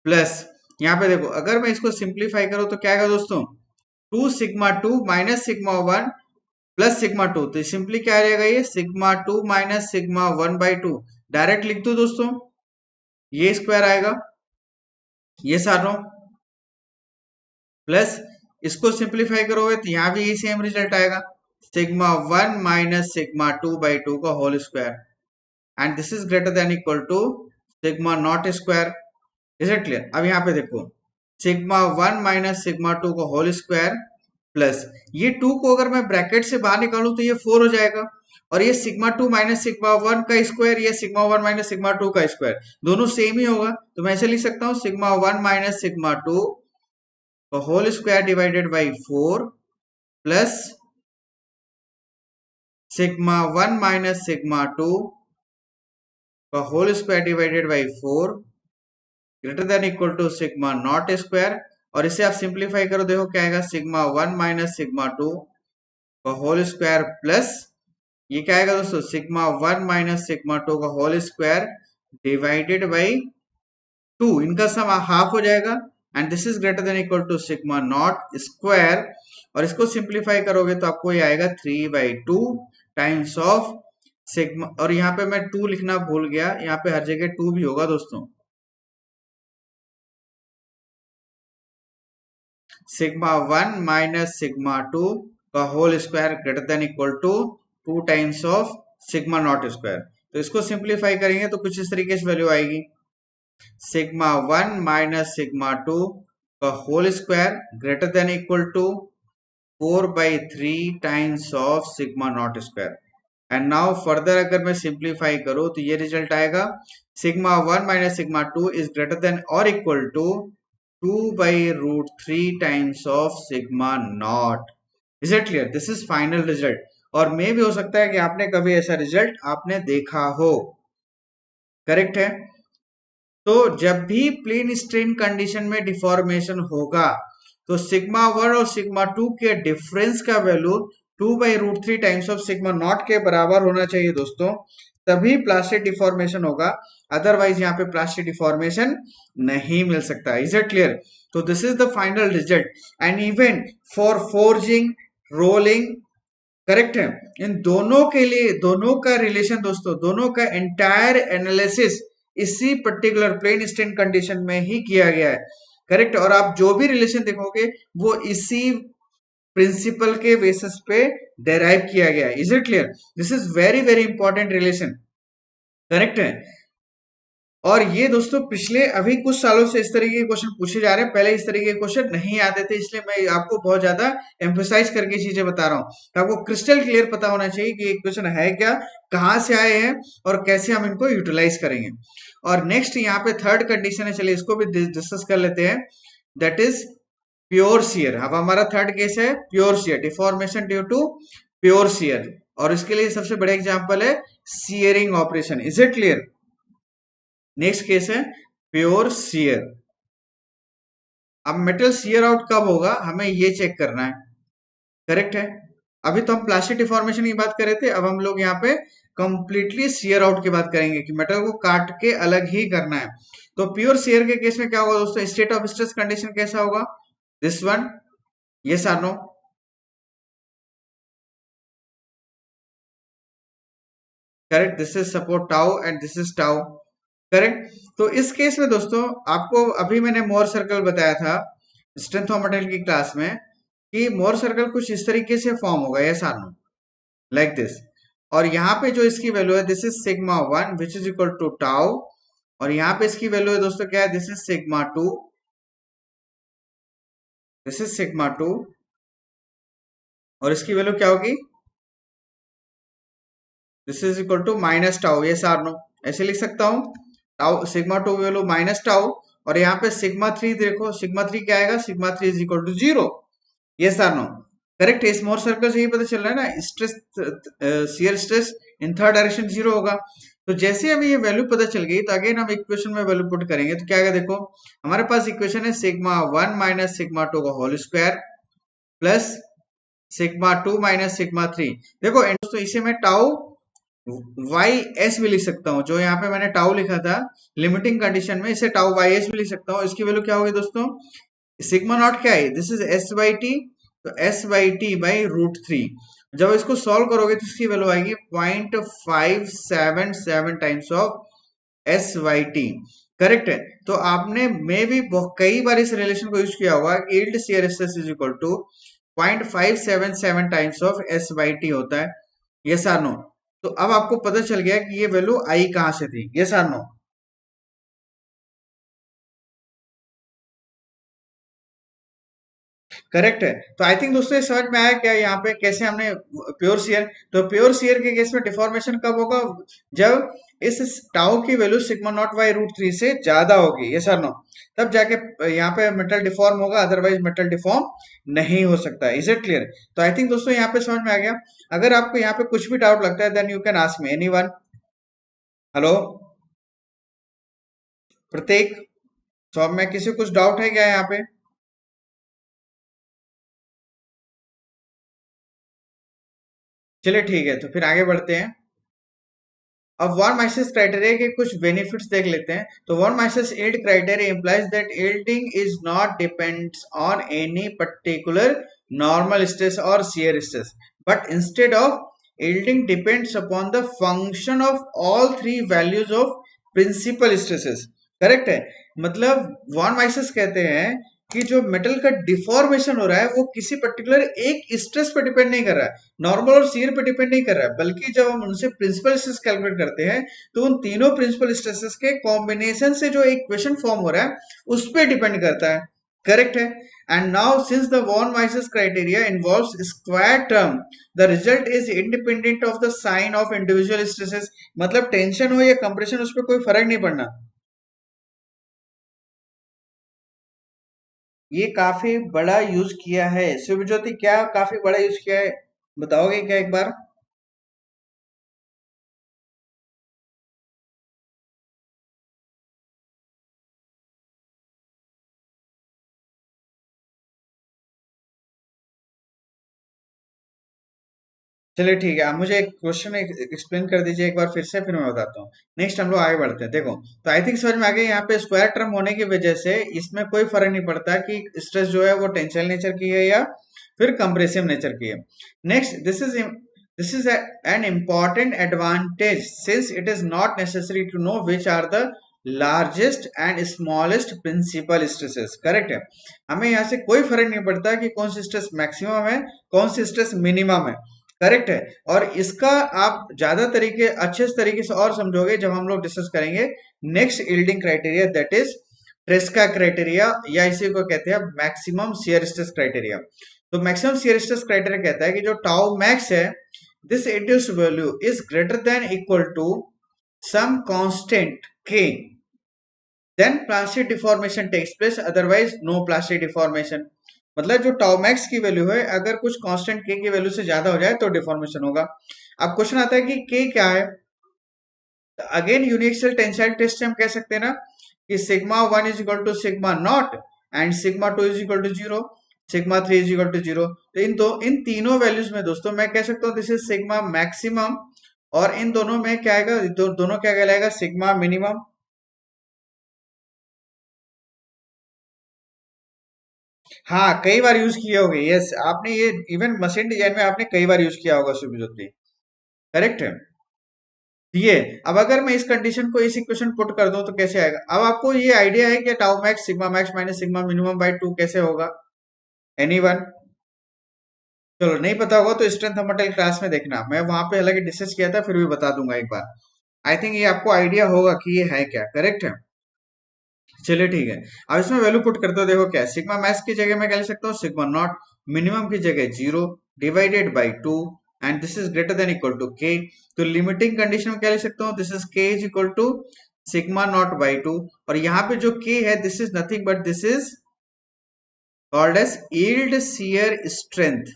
plus, यहाँ पे देखो अगर मैं इसको सिंप्लीफाई करूं तो क्या आएगा दोस्तों, 2 sigma 2 minus sigma 1 plus sigma 2. तो सिंपली क्या आ जाएगा, ये सिग्मा 2 माइनस सिग्मा 1/2. डायरेक्ट लिख दो दोस्तों, ये स्क्वायर आएगा, ये सारों प्लस इसको सिंप्लीफाई करोगे तो यहां भी ये सेम रिजल्ट आएगा, सिग्मा 1 माइनस सिग्मा 2/2 का whole square and this is greater than equal to sigma not square. Is it clear? अब यहाँ पे देखो सिग्मा 1 माइनस सिग्मा 2 का होल स्क्वायर प्लस ये 2 को अगर मैं ब्रैकेट से बाहर निकालूं तो ये 4 हो जाएगा, और ये सिग्मा 2 माइनस सिग्मा 1 का स्क्वायर, ये सिग्मा 1 माइनस सिग्मा 2 का स्क्वायर, दोनों सेम ही होगा. तो मैं ऐसे लिख सकता हूँ सिग्मा 1 माइनस सिग्मा 2 का whole square divided by 4 plus sigma 1 minus sigma 2 का whole square divided by 4 greater than equal to sigma not square. और इसे आप सिंप्लीफाई करो, देखो क्या आएगा, सिग्मा 1 माइनस सिग्मा 2 का होल स्क्वायर प्लस ये क्या आएगा दोस्तों, सिग्मा 1 माइनस सिग्मा 2 का होल स्क्वायर डिवाइडेड बाई 2, इनका सम हाफ हो जाएगा and this is greater than equal to sigma not square. और इसको सिंप्लीफाई करोगे तो आपको ये आएगा 3/2 टाइम्स ऑफ सिग्मा, और यहाँ पे मैं 2 लिखना भूल गया, यहाँ पे हर जगह 2 भी होगा दोस्तों, सिग्मा 1 माइनस सिग्मा 2 का whole square greater than equal to 2 times of sigma not square. तो इसको सिंप्लीफाई करेंगे तो कुछ इस तरीके से वैल्यू आएगी, सिग्मा 1 माइनस सिग्मा 2 का whole square greater than equal to 4/3 times of sigma not square. And now further अगर मैं सिंप्लीफाई करूं तो ये रिजल्ट आएगा, sigma 1 minus sigma 2 is greater than और equal to 2/√3 times of sigma naught. Is it clear? This is final result. और मे भी हो सकता है कि आपने कभी ऐसा रिजल्ट आपने देखा हो. करेक्ट है. तो जब भी प्लेन स्ट्रेन कंडीशन में डिफॉर्मेशन होगा तो सिग्मा 1 और सिग्मा 2 के डिफरेंस का value 2/√3 times of sigma not के बराबर होना चाहिए दोस्तों, तभी प्लास्टिक डिफॉर्मेशन होगा. अदरवाइज यहाँ पे प्लास्टिक डिफॉर्मेशन नहीं मिल सकता. Is it clear? तो this is the final result. And even for forging, rolling, correct है, इन दोनों के लिए दोनों का रिलेशन दोस्तों, दोनों का एंटायर एनालिसिस इसी पर्टिकुलर प्लेन स्ट्रेन कंडीशन में ही किया गया है. करेक्ट. और आप जो भी रिलेशन देखोगे वो इसी प्रिंसिपल के बेसिस पे डेराइव किया गया है. Is it clear? This is very very important relation. Correct है. और ये दोस्तों पिछले अभी कुछ सालों से इस तरीके के क्वेश्चन पूछे जा रहे हैं, पहले इस तरीके के क्वेश्चन नहीं आते थे, इसलिए मैं आपको बहुत ज्यादा एम्फोसाइज करके चीजें बता रहा हूँ. तो आपको क्रिस्टल क्लियर पता होना चाहिए कि ये क्वेश्चन है क्या, कहाँ से आए हैं और कैसे हम इनको यूटिलाइज करेंगे. और नेक्स्ट यहाँ पे थर्ड कंडीशन है, चलिए इसको भी डिस्कस कर लेते हैं, दैट इज प्योर शियर. अब हमारा थर्ड केस है pure shear, deformation due to pure shear. और इसके लिए सबसे बड़ा एग्जाम्पल है shearing operation. Is it clear? Next case है प्योर शियर. अब मेटल शियर आउट कब होगा हमें ये चेक करना है. करेक्ट है. अभी तो हम प्लास्टिक डिफॉर्मेशन की बात कर रहे थे, अब हम लोग यहाँ पे कंप्लीटली शियर आउट की बात करेंगे कि मेटल को काट के अलग ही करना है. तो प्योर शियर के केस में क्या होगा दोस्तों, स्टेट ऑफ स्ट्रेस कंडीशन कैसा होगा, दिस वन, ये सानो, correct, this is support tau and this is tau, correct. तो इस केस में दोस्तों आपको अभी मैंने मोर सर्कल बताया था स्ट्रेंथ ऑफ मटेरियल की क्लास में कि मोर सर्कल कुछ इस तरीके से फॉर्म होगा, yes or no, like this. और यहाँ पे जो इसकी वैल्यू है this is sigma one which is equal to tau, और यहाँ पे इसकी वैल्यू है दोस्तों क्या है, this is sigma two, this is sigma two, और इसकी वैल्यू क्या होगी, this is equal to minus tau, yes or no, ऐसे लिख सकता हूँ, tau sigma two value minus tau, और यहाँ पे सिग्मा थ्री देखो, सिग्मा थ्री क्या आएगा, sigma three is equal to zero, yes or no, correct. इस मोर सर्कल से ही पता चल रहा है ना, stress shear stress in third direction zero होगा। तो जैसे हमें ये वैल्यू पता चल गई तो अगेन हम इक्वेशन में वैल्यू पुट करेंगे, तो क्या आएगा देखो, हमारे पास इक्वेशन है sigma one minus sigma two का whole square plus sigma two minus sigma three. देखो दोस्तों इसे मैं टाउ वाई एस भी लिख सकता हूँ, जो यहाँ पे मैंने टाउ लिखा था लिमिटिंग कंडीशन में, इसे टाउ वाई एस भी लिख सकता हूँ। इसकी वैल्यू क्या होगी दोस्तों, सिग्मा नॉट क्या है, this is S by T, तो S by T by root three. जब इसको सॉल्व करोगे तो इसकी वैल्यू आएगी 0.577 times of S Y T, correct है। तो आपने मे भी कई बार इस रिलेशन को यूज किया होगा, yield shear stress is equal to 0.577 times of S by T होता है, यस आर नो। तो अब आपको पता चल गया कि ये वैल्यू आई कहां से थी, यस आर नो। करेक्ट है। तो आई थिंक दोस्तों ये समझ में आया क्या यहाँ पे कैसे हमने प्योर शेयर, तो प्योर शेयर के केस में डिफॉर्मेशन कब होगा, जब इस टाउ की value sigma not by root three से ज्यादा होगी, ये सर नो, तब जाके यहाँ पे मेटल डिफॉर्म होगा, अदरवाइज मेटल डिफॉर्म नहीं हो सकता। Is it clear? तो आई थिंक दोस्तों यहाँ पे समझ में आ गया। अगर आपको यहाँ पे कुछ भी डाउट लगता है then you can ask me, anyone. Hello Prateek, तो अब मैं किसी को कुछ डाउट है क्या यहाँ पे? चलिए ठीक है, तो फिर आगे बढ़ते हैं। अब वॉन माइसिस क्राइटेरिया के कुछ बेनिफिट्स देख लेते हैं। तो von Mises yield criteria implies that yielding is not depends on any particular normal stress or shear stress, but instead of yielding depends upon the function of all three values of principal stresses। Correct है, मतलब von Mises कहते हैं कि जो metal का deformation हो रहा है वो किसी पर्टिकुलर एक स्ट्रेस पे डिपेंड नहीं कर रहा है, नॉर्मल और शियर पे डिपेंड नहीं कर रहा है, बल्कि जब हम उनसे प्रिंसिपल स्ट्रेस कैलकुलेट करते हैं तो उन तीनों प्रिंसिपल स्ट्रेसेस के कॉम्बिनेशन से जो इक्वेशन फॉर्म हो रहा है उस पर डिपेंड करता है, करेक्ट है। And now since the von Mises criteria involves square term, the result is independent of the sign of individual stresses, मतलब टेंशन हो या कंप्रेशन उस पर कोई फर्क नहीं पड़ना। ये काफी बड़ा यूज किया है शिव ज्योति, क्या काफी बड़ा यूज किया है, बताओगे क्या एक बार? चलिए ठीक है, आप मुझे एक क्वेश्चन एक्सप्लेन कर दीजिए एक बार फिर से, फिर मैं बताता हूँ। नेक्स्ट हम लोग आगे बढ़ते हैं। देखो तो आई थिंक समझ में आ गया, यहाँ पे स्क्वायर टर्म होने की वजह से इसमें कोई फर्क नहीं पड़ता कि स्ट्रेस जो है वो टेंसाइल नेचर की है या फिर कंप्रेसिव नेचर की है। Next, this is an important advantage since it is not necessary to know which are the largest and smallest principal stresses, correct है। हमें यहाँ से कोई फर्क नहीं पड़ता कि कौन सी स्ट्रेस मैक्सिमम है, कौन सी स्ट्रेस मिनिमम है, करेक्ट है। और इसका आप ज्यादा तरीके अच्छे तरीके से और समझोगे जब हम लोग डिस्कस करेंगे next yielding criteria, that is Tresca criteria, या इसी को कहते हैं मैक्सिमम शियर स्ट्रेस क्राइटेरिया। तो मैक्सिमम शियर स्ट्रेस क्राइटेरिया कहता है कि जो टाउ मैक्स है, this induced value is greater than equal to some constant K, then plastic deformation takes place, otherwise no plastic deformation. मतलब जो टाउमैक्स की वैल्यू है अगर कुछ कांस्टेंट के की वैल्यू से ज्यादा हो जाए तो डिफॉर्मेशन होगा। अब क्वेश्चन आता है कि के क्या है, अगेन यूनिवर्सल टेंसाइल टेस्ट से हम कह सकते हैं ना कि sigma one is equal to sigma not and sigma two is equal to zero, sigma three is equal to zero. तो इन तीनों वैल्यूज में दोस्तों मैं कह सकता हूँ दिस इज सिग्मा मैक्सिमम, और इन दोनों में क्या आएगा, दोनों क्या कहलाएगा, सिग्मा मिनिमम। हाँ कई बार यूज किए होंगे, यस आपने ये इवन मशीन डिजाइन में आपने कई बार यूज किया होगा सुभिज्योति, करेक्ट है। ये अब अगर मैं इस कंडीशन को इस इक्वेशन पुट कर दूं तो कैसे आएगा? अब आपको ये आइडिया है कि tau max minus sigma minimum by 2 कैसे होगा? एनीवन? चलो नहीं पता होगा तो स्ट्रेंथ ऑफ मटेरियल क्लास में देखना, मैं वहां पे हालांकि डिस्कस किया था, फिर भी बता दूंगा एक बार। आई थिंक ये आपको आइडिया होगा कि ये है क्या, करेक्ट है? चलिए ठीक है। अब इसमें वैल्यू पुट करते हो, देखो क्या है, सिग्मा मैक्स की जगह मैं क्या लिख सकता हूँ, सिग्मा नॉट, मिनिमम की जगह 0 divided by 2 and this is greater than equal to K. तो लिमिटिंग कंडीशन में क्या लिख सकता हूँ, this is K is equal to sigma not by 2, और यहाँ पे जो के है this is nothing but this is called as yield shear strength.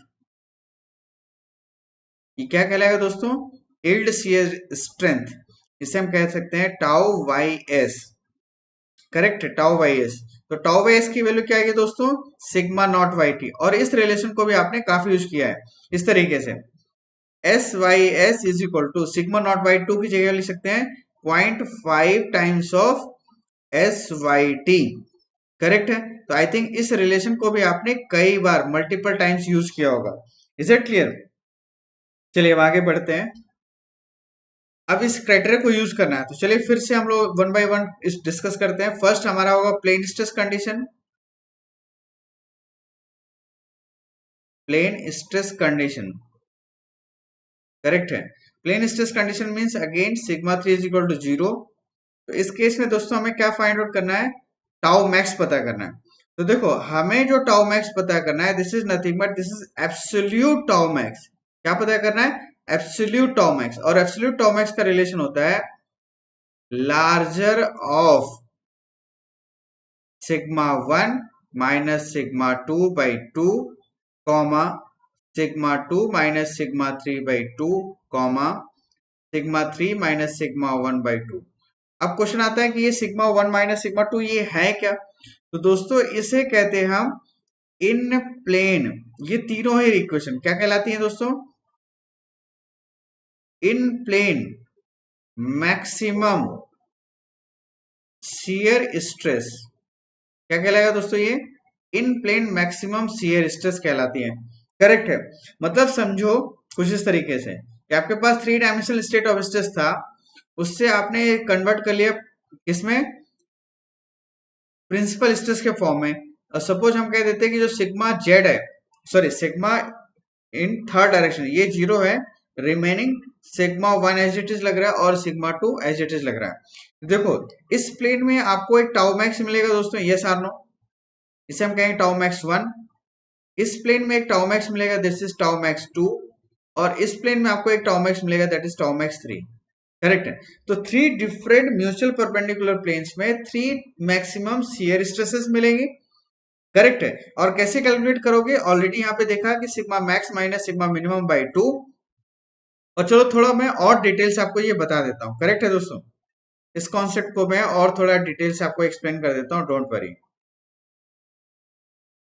ये क्या कहलाएगा दोस्तों? Yield shear strength. इसे हम कह सकते हैं tau Y S, correct, tau Y S. तो टाउ वाई एस की वैल्यू क्या आएगी दोस्तों? Sigma not Y T. और इस रिलेशन को भी आपने काफी यूज किया है इस तरीके से, S Y S is equal to sigma not by 2 की जगह लिख सकते हैं 0.5 times of S Y T, correct है? तो आई थिंक इस रिलेशन को भी आपने कई बार मल्टीपल टाइम्स यूज किया होगा। Is it clear? चलिए अब आगे बढ़ते हैं। अब इस क्राइटेरिया को यूज करना है, तो चलिए फिर से हम लोग वन बाय वन डिस्कस करते हैं। फर्स्ट हमारा होगा plane stress condition. Plane stress condition, correct है? Plane stress condition means again sigma 3 is equal to 0। तो इस केस में दोस्तों हमें क्या फाइंड आउट करना है? टाउ मैक्स पता करना है। तो देखो हमें जो टाउ मैक्स पता करना है, this is nothing but this is absolute tau max. क्या पता करना है? Absolute tau max. और एब्सोल्यूट टाउ मैक्स का रिलेशन होता है larger of sigma 1 minus sigma 2 by 2 comma sigma 2 minus sigma 3 by 2 comma sigma 3 minus sigma 1 by 2। अब question आता है कि ये सिग्मा 1 माइनस सिग्मा 2 ये है क्या? तो दोस्तों इसे कहते हैं हम इन प्लेन। ये तीनों ही इक्वेशन क्या कहलाती हैं दोस्तों? इन प्लेन मैक्सिमम शियर स्ट्रेस। क्या कहलाएगा दोस्तों? ये इन प्लेन मैक्सिमम शियर स्ट्रेस कहलाती है, करेक्ट है? मतलब समझो कुछ इस तरीके से कि आपके पास 3 डायमेंशनल स्टेट ऑफ स्ट्रेस था, उससे आपने कन्वर्ट कर लिया किसमें? प्रिंसिपल स्ट्रेस के फॉर्म में। और सपोज हम कह देते हैं कि जो सिग्मा जेड है, sorry sigma in third direction ये 0 है, remaining sigma 1 as it is लग रहा है और सिग्मा 2 एज इट इज लग रहा है। देखो इस प्लेन में आपको एक टाउ मैक्स मिलेगा दोस्तों, यस आर नो? इसे हम कहेंगे टाउ मैक्स 1। इस प्लेन में एक टाउ मैक्स मिलेगा, दिस इज टाउ मैक्स 2। और इस प्लेन में आपको एक टाउ मैक्स मिलेगा, that is tau max 3, correct है? तो 3 डिफरेंट म्यूचुअल परपेंडिकुलर प्लेन्स में 3 मैक्सिमम शियर स्ट्रेसेस मिलेंगे, करेक्ट है? और कैसे कैलकुलेट करोगे? ऑलरेडी यहाँ पे देखा कि sigma max minus sigma minimum by 2। और चलो थोड़ा मैं और डिटेल से आपको ये बता देता हूँ, करेक्ट है दोस्तों? इस कॉन्सेप्ट को मैं और थोड़ा डिटेल से आपको एक्सप्लेन कर देता हूँ, डोंट वरी,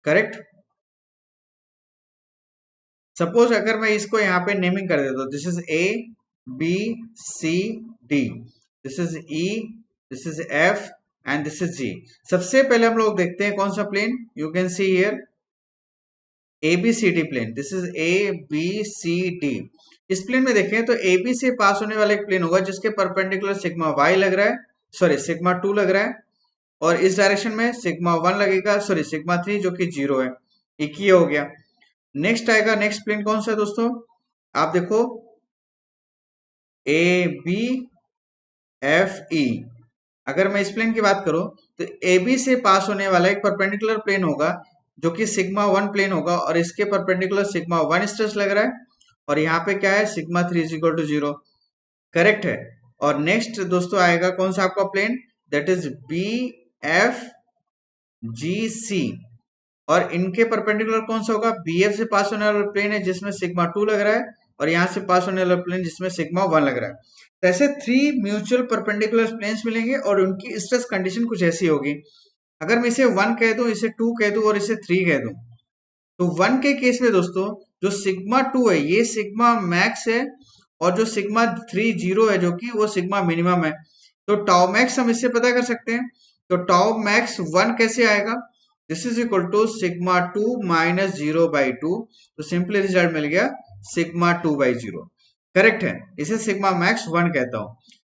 करेक्ट? सपोज अगर मैं इसको यहाँ पे नेमिंग कर देता हूँ, this is A B C D, this is E, this is F and this is G. सबसे पहले हम लोग देखते हैं कौन सा plane, you can see here A B C D plane, this is A B C D. इस plane में देखें तो ए बी से पास होने वाला एक प्लेन होगा जिसके परपेंडिकुलर सिग्मा वाई लग रहा है, सॉरी सिग्मा 2 लग रहा है, और इस डायरेक्शन में सिग्मा 1 लगेगा, सॉरी सिग्मा 3 जो कि 0 है। एक ही हो गया। नेक्स्ट आएगा, नेक्स्ट प्लेन कौन सा है दोस्तों? आप देखो ए बी एफ ई। अगर मैं इस प्लेन की बात करूं तो ए बी से पास होने वाला एक परपेंडिकुलर प्लेन होगा जो कि सिग्मा 1 प्लेन होगा, और इसके परपेंडिकुलर सिग्मा 1 स्ट्रेस लग रहा है, और यहाँ पे क्या है sigma 3 is equal to 0, correct है? और नेक्स्ट दोस्तों आएगा कौन सा आपका plane, that is B F G C. और इनके परपेंडिकुलर कौन सा होगा? बीएफ से पास होने वाला प्लेन है जिसमें सिग्मा 2 लग रहा है, और यहाँ से पास होने वाला प्लेन जिसमें सिग्मा 1 लग रहा है। तो ऐसे 3 म्यूचुअल परपेंडिकुलर प्लेन्स मिलेंगे और उनकी स्ट्रेस कंडीशन कुछ ऐसी होगी। अगर मैं इसे 1 कह दूं, इसे 2 कह दूं और इसे 3 कह दूं, तो 1 के केस में दोस्तों जो सिग्मा 2 है ये सिग्मा मैक्स है, और जो सिग्मा 3 0 है जो कि वो सिग्मा मिनिमम है। तो टाउ मैक्स हम इससे पता कर सकते हैं। तो टाउ मैक्स 1 कैसे आएगा? This is equal to sigma 2 minus 0 by 2। तो सिंपली रिजल्ट मिल गया सिग्मा 2 बाई 0। करेक्ट है, इसे सिग्मा मैक्स 1 कहता हूं,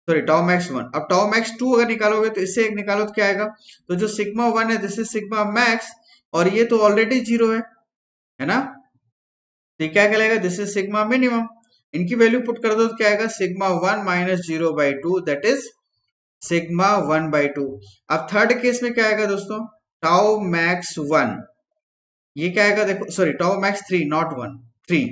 सॉरी टाउ मैक्स 1। अब टाउ मैक्स 2 अगर निकालोगे तो इससे एक निकालो तो क्या आएगा, तो जो सिग्मा 1 है दिस इज सिग्मा मैक्स, और ये तो ऑलरेडी 0 है ना, तो ये क्या कहलाएगा, दिस इज सिग्मा मिनिमम। इनकी वैल्यू पुट कर दो तो क्या आएगा, sigma 1 minus 0/2 that is sigma 1/2। अब थर्ड केस में क्या आएगा दोस्तों, टाउ मैक्स 1, ये क्या आएगा देखो, सॉरी टाउ मैक्स 3 नॉट 1, 3।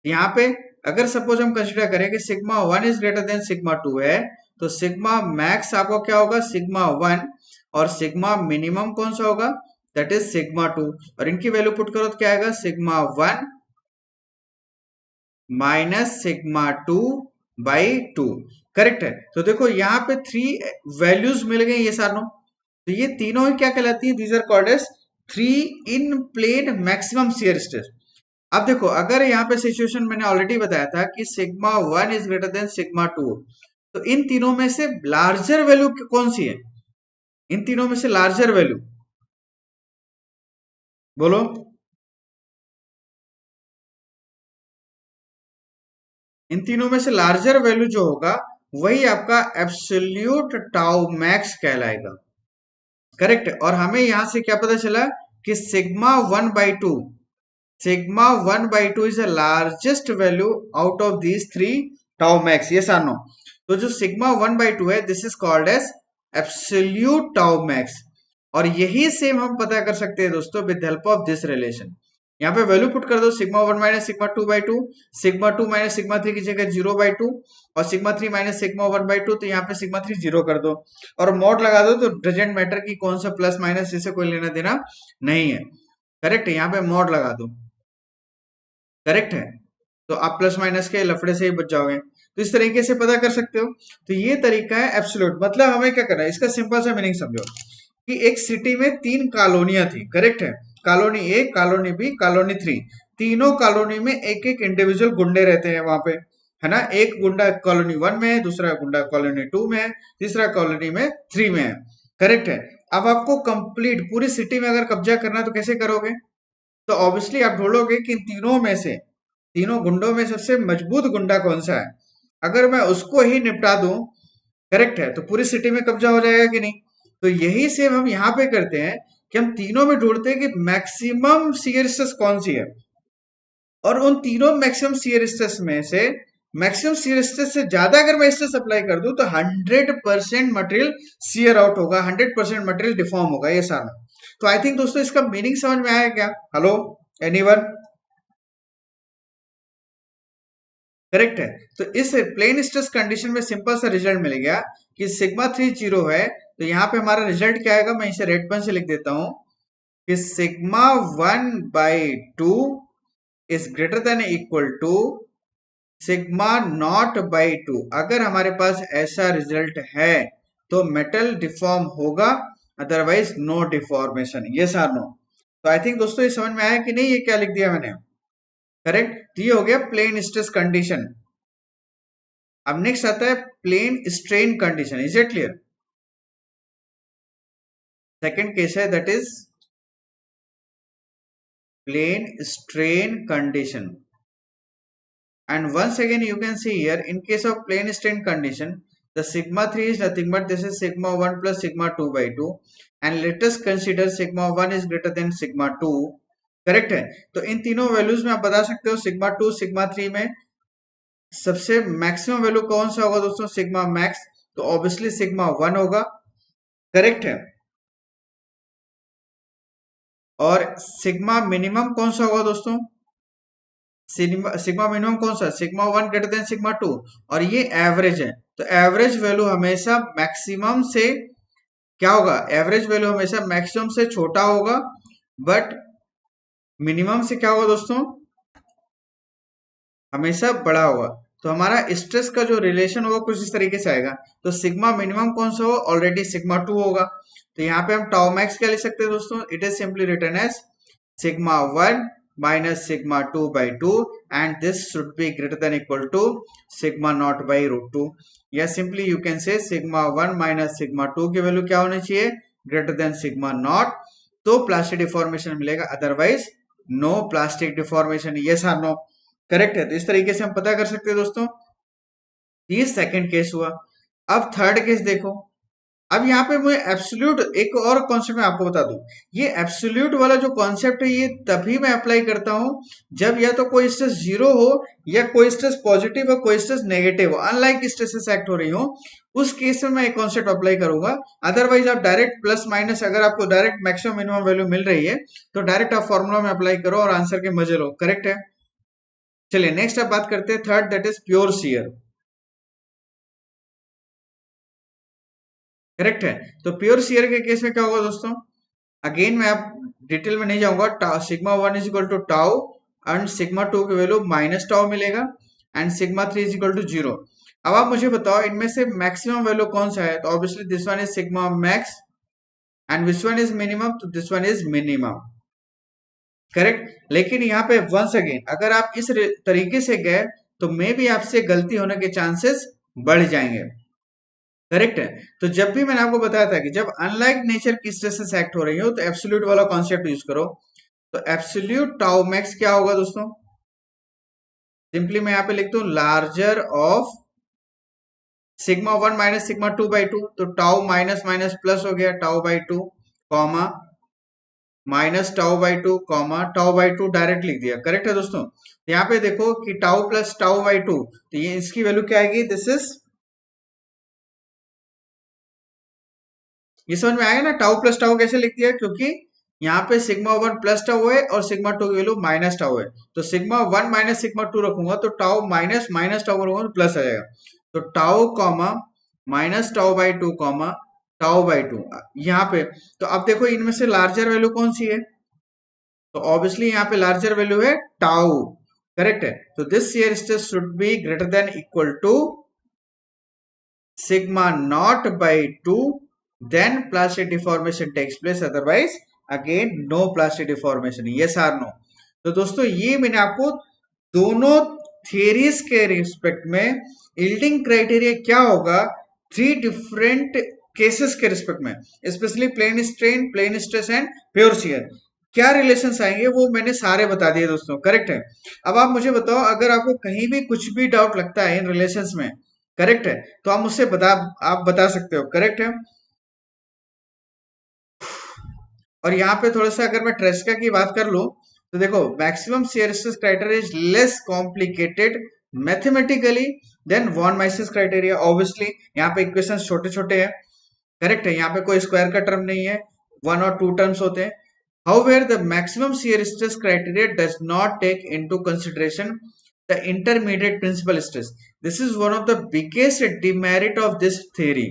यहाँ पे अगर सपोज हम कंसिडर करें कि sigma 1 is greater than sigma 2 है, तो सिग्मा मैक्स आपको क्या होगा, सिग्मा 1, और सिग्मा मिनिमम कौन सा होगा, दैट इज सिग्मा 2। और इनकी वैल्यू पुट करो तो क्या आएगा, सिग्मा 1 माइनस सिग्मा 2/2। करेक्ट है, तो देखो यहाँ पे 3 वैल्यूज मिल गई ये सारों, तो ये तीनों ही क्या कहलाती है, these are called as 3 in plane maximum shear stress. अब देखो अगर यहाँ पे सिचुएशन मैंने ऑलरेडी बताया था कि sigma 1 is greater than sigma 2, तो इन तीनों में से लार्जर वैल्यू कौन सी है, इन तीनों में से लार्जर वैल्यू बोलो, इन तीनों में से लार्जर वैल्यू जो होगा वही आपका एब्सोल्यूट टाउ मैक्स कहलाएगा। करेक्ट, और हमें यहां से क्या पता चला कि sigma 1/2, sigma 1/2 is the largest value out of these 3 tau max, ये सानो। तो जो सिग्मा 1/2 है this is called as absolute tau max, और यही सेम हम पता कर सकते हैं दोस्तों with help of this relation. यहाँ पे वैल्यू पुट कर दो, sigma 1 minus sigma 2/2, sigma 2 minus sigma 3 की जगह 0/2, और सिग्मा 3 माइनस सिग्मा 1/2, तो यहाँ पे सिग्मा 3 0 कर दो, और मॉड लगा दो, तो डजेंट मैटर की कौन सा प्लस माइनस, इससे कोई लेना देना नहीं है। करेक्ट है, यहाँ पे मॉड लगा दो, करेक्ट है, तो आप प्लस माइनस के लफड़े से ही बच जाओगे, तो इस तरीके से पता कर सकते हो। तो ये तरीका है एब्सोल्यूट, मतलब हमें क्या करना है, इसका सिंपल सा मीनिंग समझो कि एक सिटी में 3 कॉलोनियां थी, करेक्ट है, कॉलोनी ए, कॉलोनी बी, कॉलोनी 3, तीनों कॉलोनी में एक एक इंडिविजुअल गुंडे रहते हैं वहां पे, है ना, एक गुंडा कॉलोनी 1 में है, दूसरा गुंडा कॉलोनी 2 में है, तीसरा कॉलोनी में 3 में है। करेक्ट है, अब आपको कंप्लीट पूरी सिटी में अगर कब्जा करना है तो कैसे करोगे, तो ऑब्वियसली आप ढूंढोगे कि इन तीनों में से, तीनों गुंडों में सबसे मजबूत गुंडा कौन सा है, अगर मैं उसको ही निपटा दूं, करेक्ट है, तो पूरी सिटी में कब्जा हो जाएगा कि नहीं। तो यही सेम हम यहाँ पे करते हैं कि हम तीनों में ढूंढते हैं कि मैक्सिमम शियर स्ट्रेस कौन सी है, और उन तीनों मैक्सिमम शियर स्ट्रेस में से मैक्सिमम शियर स्ट्रेस से ज्यादा अगर मैं स्ट्रेस अप्लाई कर दूं तो 100% मटेरियल शियर आउट होगा, 100% मटेरियल डिफॉर्म होगा, ये सारा। तो आई थिंक दोस्तों इसका मीनिंग समझ में आया क्या, हेलो एनीवन, करेक्ट है। तो इस प्लेन स्ट्रेस कंडीशन में सिंपल सा रिजल्ट मिल गया कि सिग्मा 3 0 है, तो यहाँ पे हमारा रिजल्ट क्या आएगा, मैं इसे रेड पेन से लिख देता हूं कि sigma 1/2 is greater than equal to sigma not by 2। अगर हमारे पास ऐसा रिजल्ट है तो मेटल डिफॉर्म होगा, अदरवाइज नो डिफॉर्मेशन, ये सार नो। तो आई थिंक दोस्तों ये समझ में आया कि नहीं, ये क्या लिख दिया मैंने, करेक्ट, तो ये हो गया प्लेन स्ट्रेस कंडीशन। अब नेक्स्ट आता है plane strain condition, is it clear, second case है that is plane strain condition. And once again you can see here in case of plane strain condition the sigma 3 is nothing but this is sigma 1 plus sigma 2/2, and let us consider sigma 1 is greater than sigma 2। Correct है, तो इन तीनों values में आप बता सकते हो sigma 2 sigma 3 में सबसे मैक्सिमम वैल्यू कौन सा होगा दोस्तों, सिग्मा मैक्स, तो ऑब्वियसली सिग्मा 1 होगा, करेक्ट है, और सिग्मा मिनिमम कौन सा होगा दोस्तों, सिग्मा मिनिमम कौन सा, सिग्मा 1 ग्रेटर देन सिग्मा 2, और ये एवरेज है, तो एवरेज वैल्यू हमेशा मैक्सिमम से क्या होगा, एवरेज वैल्यू हमेशा मैक्सिमम से छोटा होगा, बट मिनिमम से क्या होगा दोस्तों, हमेशा बड़ा होगा। तो हमारा स्ट्रेस का जो रिलेशन होगा कुछ इस तरीके से आएगा, तो सिग्मा मिनिमम कौन सा होगा, ऑलरेडी सिग्मा 2 होगा, तो यहाँ पे हम टाउ मैक्स क्या लिख सकते हैं दोस्तों, it is simply written as sigma 1 minus sigma 2/2, and this should be greater than equal to sigma naught by root 2, या simply you can say sigma 1 minus sigma 2 की वैल्यू क्या होनी चाहिए, greater than sigma naught, तो plastic deformation मिलेगा, otherwise no plastic deformation, yes और no, correct है। तो इस तरीके से हम पता कर सकते हैं दोस्तों ये सेकंड केस हुआ। अब थर्ड केस देखो। अब यहाँ पे मैं एब्सोल्यूट एक और कॉन्सेप्ट मैं आपको बता दूं। ये एब्सोल्यूट वाला जो कॉन्सेप्ट है ये तभी मैं अप्लाई करता हूं जब या तो कोई स्ट्रेस जीरो हो या कोई स्ट्रेस पॉजिटिव हो, कोई स्ट्रेस नेगेटिव हो, अनलाइक स्ट्रेसेस एक्ट हो रही हो, उस केस में मैं एक कॉन्सेप्ट अप्लाई करूंगा। अदरवाइज आप डायरेक्ट प्लस माइनस, अगर आपको डायरेक्ट मैक्सिमम मिनिमम वैल्यू मिल रही है तो डायरेक्ट आप फॉर्मूला में अप्लाई करो और आंसर के मजे लो। करेक्ट है। चलिए नेक्स्ट आप बात करते हैं third, that is pure shear. Correct है। तो प्योर शियर के केस में क्या होगा दोस्तों? अगेन मैं आप डिटेल में नहीं जाऊंगा। Sigma one is equal to tau and sigma two की वैल्यू माइनस टाउ मिलेगा and sigma three is equal to zero. अब आप मुझे बताओ इनमें से मैक्सिमम वैल्यू कौन सा है? तो obviously this one is sigma max and which one is minimum? तो this one is minimum. Correct. लेकिन यहाँ पे वंस अगेन अगर आप इस तरीके से गए तो मे भी आपसे गलती होने के चांसेस बढ़ जाएंगे। करेक्ट है। तो जब भी मैंने आपको बताया था कि जब अनलाइक नेचर की स्ट्रेसेस एक्ट हो रही हो तो एब्सोल्यूट वाला कॉन्सेप्ट यूज करो। तो एब्सोल्यूट टाउ मैक्स क्या होगा दोस्तों? सिंपली मैं यहाँ पे लिखता हूँ larger of sigma one minus sigma two by two. तो टाउ माइनस माइनस प्लस हो गया, tau by two comma minus tau by two comma tau by two direct लिख दिया। करेक्ट है दोस्तों। यहाँ पे देखो कि tau plus tau by two, तो ये इसकी वैल्यू क्या आएगी? दिस इज, ये समझ में आएगा ना टाउ प्लस टाउ कैसे लिख दिया? क्योंकि यहाँ पे सिग्मा वन प्लस टाउ है और सिग्मा टू की वैल्यू माइनस टाउ है। तो sigma one minus sigma to रखूंगा तो टाउ माइनस माइनस टाउ रखूंगा तो प्लस आ जाएगा। तो tau comma minus tau by two comma tau by two यहाँ पे। तो अब देखो इनमें से लार्जर वैल्यू कौन सी है? तो ऑब्वियसली यहाँ पे लार्जर वैल्यू है टाउ। करेक्ट है। तो this shear stress should be greater than equal to sigma naught by 2, then plastic deformation takes place, otherwise again no plastic deformation. yes or no? तो दोस्तों ये मैंने आपको दोनों थियरीज के रिस्पेक्ट में यील्डिंग क्राइटेरिया क्या होगा थ्री डिफरेंट केसेस के रिस्पेक्ट में, specially plane strain, plane stress and pure shear, क्या रिलेशंस आएंगे वो मैंने सारे बता दिए दोस्तों। करेक्ट है। अब आप मुझे बताओ अगर आपको कहीं भी कुछ भी डाउट लगता है इन रिलेशंस में, करेक्ट है, तो आप मुझसे आप बता सकते हो। करेक्ट है। और यहाँ पे थोड़ा सा अगर मैं ट्रेस्का की बात कर लूं तो देखो maximum shear stress criteria is less complicated mathematically than von Mises criteria. Obviously यहाँ पे इक्वेशन छोटे छोटे हैं। करेक्ट है। यहाँ पे कोई स्क्वायर का टर्म नहीं है, वन और टू टर्म्स होते हैं। However, the maximum shear stress criteria does not take into consideration the intermediate principal stress. This is one of the biggest demerit of this theory,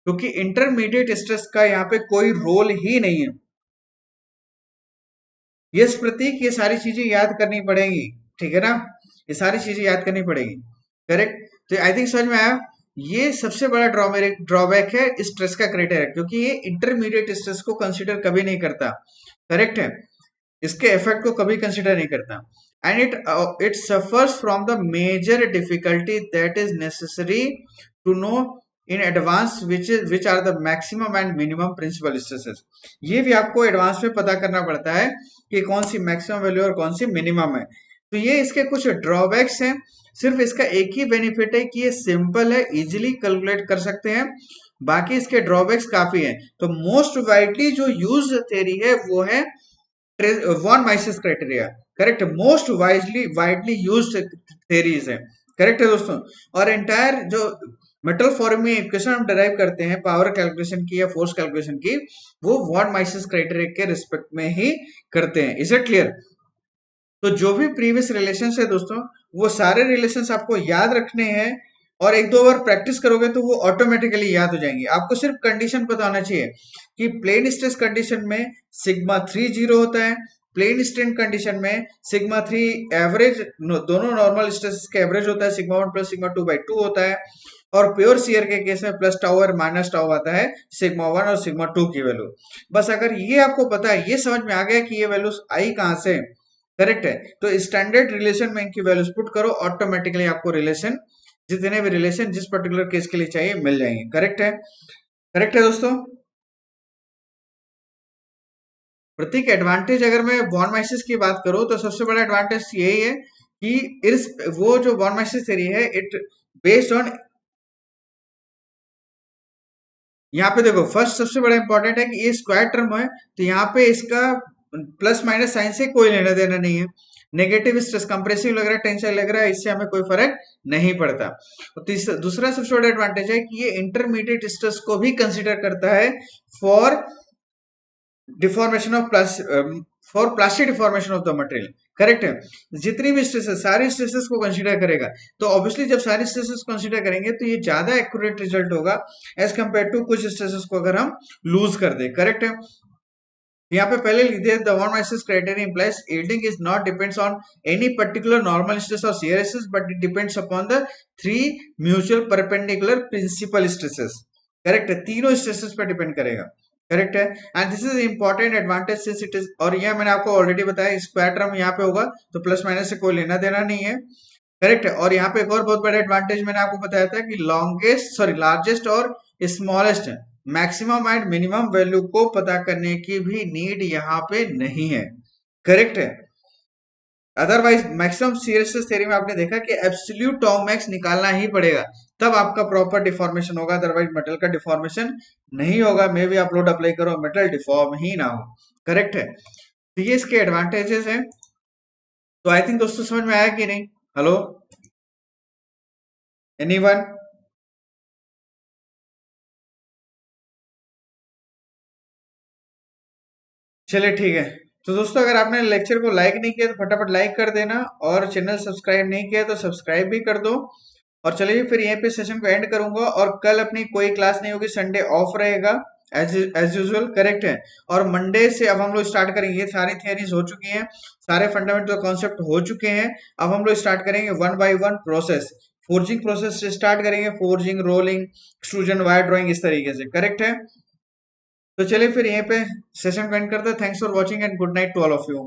क्योंकि इंटरमीडिएट स्ट्रेस का यहाँ पे कोई रोल ही नहीं है। यस प्रतीक, ये सारी चीजें याद करनी पड़ेगी, ठीक है ना? ये सारी चीजें याद करनी पड़ेगी। करेक्ट। तो आई थिंक समझ में आया। ये सबसे बड़ा ड्रॉबैक है स्ट्रेस का क्राइटेरिया, क्योंकि ये इंटरमीडिएट स्ट्रेस को कंसीडर कभी नहीं करता। करेक्ट है। इसके इफेक्ट को कभी कंसिडर नहीं करता and it suffers from the major difficulty that is necessary to know in advance which are the maximum and minimum principal stresses. ये भी आपको एडवांस में पता करना पड़ता है कि कौन सी मैक्सिमम वैल्यू और कौन सी मिनिमम है। तो ये इसके कुछ ड्रॉबैक्स हैं। सिर्फ इसका एक ही बेनिफिट है कि ये सिंपल है, इजीली कैलकुलेट कर सकते हैं। बाकी इसके ड्रॉबैक्स काफी हैं। तो मोस्ट वाइडली जो यूज थ्योरी है वो है von Mises criteria. Correct. Most widely used theories है। करेक्ट है दोस्तों। और एंटायर जो मेटल फॉर्म में इक्वेशन हम डिराइव करते हैं पावर कैलकुलेशन की या फोर्स कैलकुलेशन की, वो वॉन माइसिस क्राइटेरिया के रिस्पेक्ट में ही करते हैं। Is it clear? तो जो भी प्रीवियस रिलेशंस है दोस्तों, वो सारे रिलेशंस आपको याद रखने हैं और एक दो बार प्रैक्टिस करोगे तो वो ऑटोमेटिकली याद हो जाएंगे। आपको सिर्फ कंडीशन पता होना चाहिए कि प्लेन स्ट्रेस कंडीशन में सिग्मा थ्री जीरो होता है, प्लेन स्ट्रेन कंडीशन में सिग्मा थ्री एवरेज, दोनों नॉर्मल स्ट्रेस के एवरेज होता है, sigma one plus sigma two by two होता है, और प्योर शियर के केस में प्लस टाउ और माइनस टाउ आता है सिग्मा वन और सिग्मा टू की वैल्यू। बस अगर ये आपको पता है, ये समझ में आ गया कि ये वैल्यूज आई कहां से, करेक्ट है, तो स्टैंडर्ड रिलेशन में इनकी वैल्यूज पुट करो, ऑटोमेटिकली आपको रिलेशन, जितने भी रिलेशन जिस पर्टिकुलर केस के लिए चाहिए मिल जाएंगे। करेक्ट है। करेक्ट है दोस्तों। प्रतीक एडवांटेज अगर मैं बॉन माइसिस की बात करूं तो सबसे बड़ा एडवांटेज यही है कि वो जो बॉन माइसिस थ्योरी है इट बेस्ड ऑन यहाँ पे देखो फर्स्ट सबसे बड़ा इंपॉर्टेंट है कि ये स्क्वायर टर्म है, तो यहाँ पे इसका प्लस माइनस साइन से कोई लेना देना नहीं है। नेगेटिव स्ट्रेस कंप्रेसिव लग रहा है, टेंशन लग रहा है, इससे हमें कोई फर्क नहीं पड़ता। और तीसरा दूसरा सबसे बड़ा एडवांटेज है कि ये इंटरमीडिएट स्ट्रेस को भी कंसिडर करता है for deformation of plus for plastic deformation of the material. Correct है, जितनी भी स्ट्रेसेस सारी स्ट्रेसेस को कंसीडर करेगा, तो ऑब्वियसली जब सारी स्ट्रेसेस कंसीडर करेंगे तो ये ज्यादा एक्यूरेट रिजल्ट होगा एज कंपेयर टू कुछ स्ट्रेसेस को अगर हम लूज कर दे। करेक्ट है, यहाँ पे पहले लिख दिया the one माइसिस criteria implies yielding is not depends on any particular normal stress or shear stress but it depends upon the three mutual perpendicular principal stresses। Correct है, तीनों स्ट्रेसेस पर डिपेंड करेगा। करेक्ट है, and this is important advantage since it is, और यह मैंने आपको already बताया स्क्वायर टर्म यहाँ पे होगा तो प्लस माइनस से कोई लेना देना नहीं है। करेक्ट है, और यहाँ पे एक और बहुत बड़ा एडवांटेज मैंने आपको बताया था कि लॉन्गेस्ट सॉरी लार्जेस्ट और smallest maximum and minimum value को पता करने की भी नीड यहाँ पे नहीं है। करेक्ट है, otherwise maximum shear stress theory में आपने देखा कि एब्सोल्यूट टॉ मैक्स निकालना ही पड़ेगा, तब आपका प्रॉपर डिफॉर्मेशन होगा, अदरवाइज मेटल का डिफॉर्मेशन नहीं होगा। मे भी आप लोड अप्लाई करो मेटल डिफॉर्म ही ना हो। करेक्ट है, तो ये इसके एडवांटेजेस हैं। तो आई थिंक दोस्तों समझ में आया कि नहीं? Hello, anyone? चलिए ठीक है। तो दोस्तों अगर आपने लेक्चर को लाइक नहीं किया तो फटाफट लाइक कर देना, और चैनल सब्सक्राइब नहीं किया तो सब्सक्राइब भी कर दो। और चलिए फिर यहीं पे सेशन को एंड करूंगा, और कल अपनी कोई क्लास नहीं होगी, संडे ऑफ रहेगा एज यूजुअल। करेक्ट है, और मंडे से अब हम लोग स्टार्ट करेंगे, ये सारी थियरीज हो चुकी हैं, सारे फंडामेंटल कॉन्सेप्ट हो चुके हैं। अब हम लोग स्टार्ट करेंगे one by one process, forging process से स्टार्ट करेंगे, forging, rolling, extrusion, wire drawing, इस तरीके से। करेक्ट है, तो चलिए फिर यहीं पे सेशन को एंड करते हैं। Thanks for watching and good night to all of you.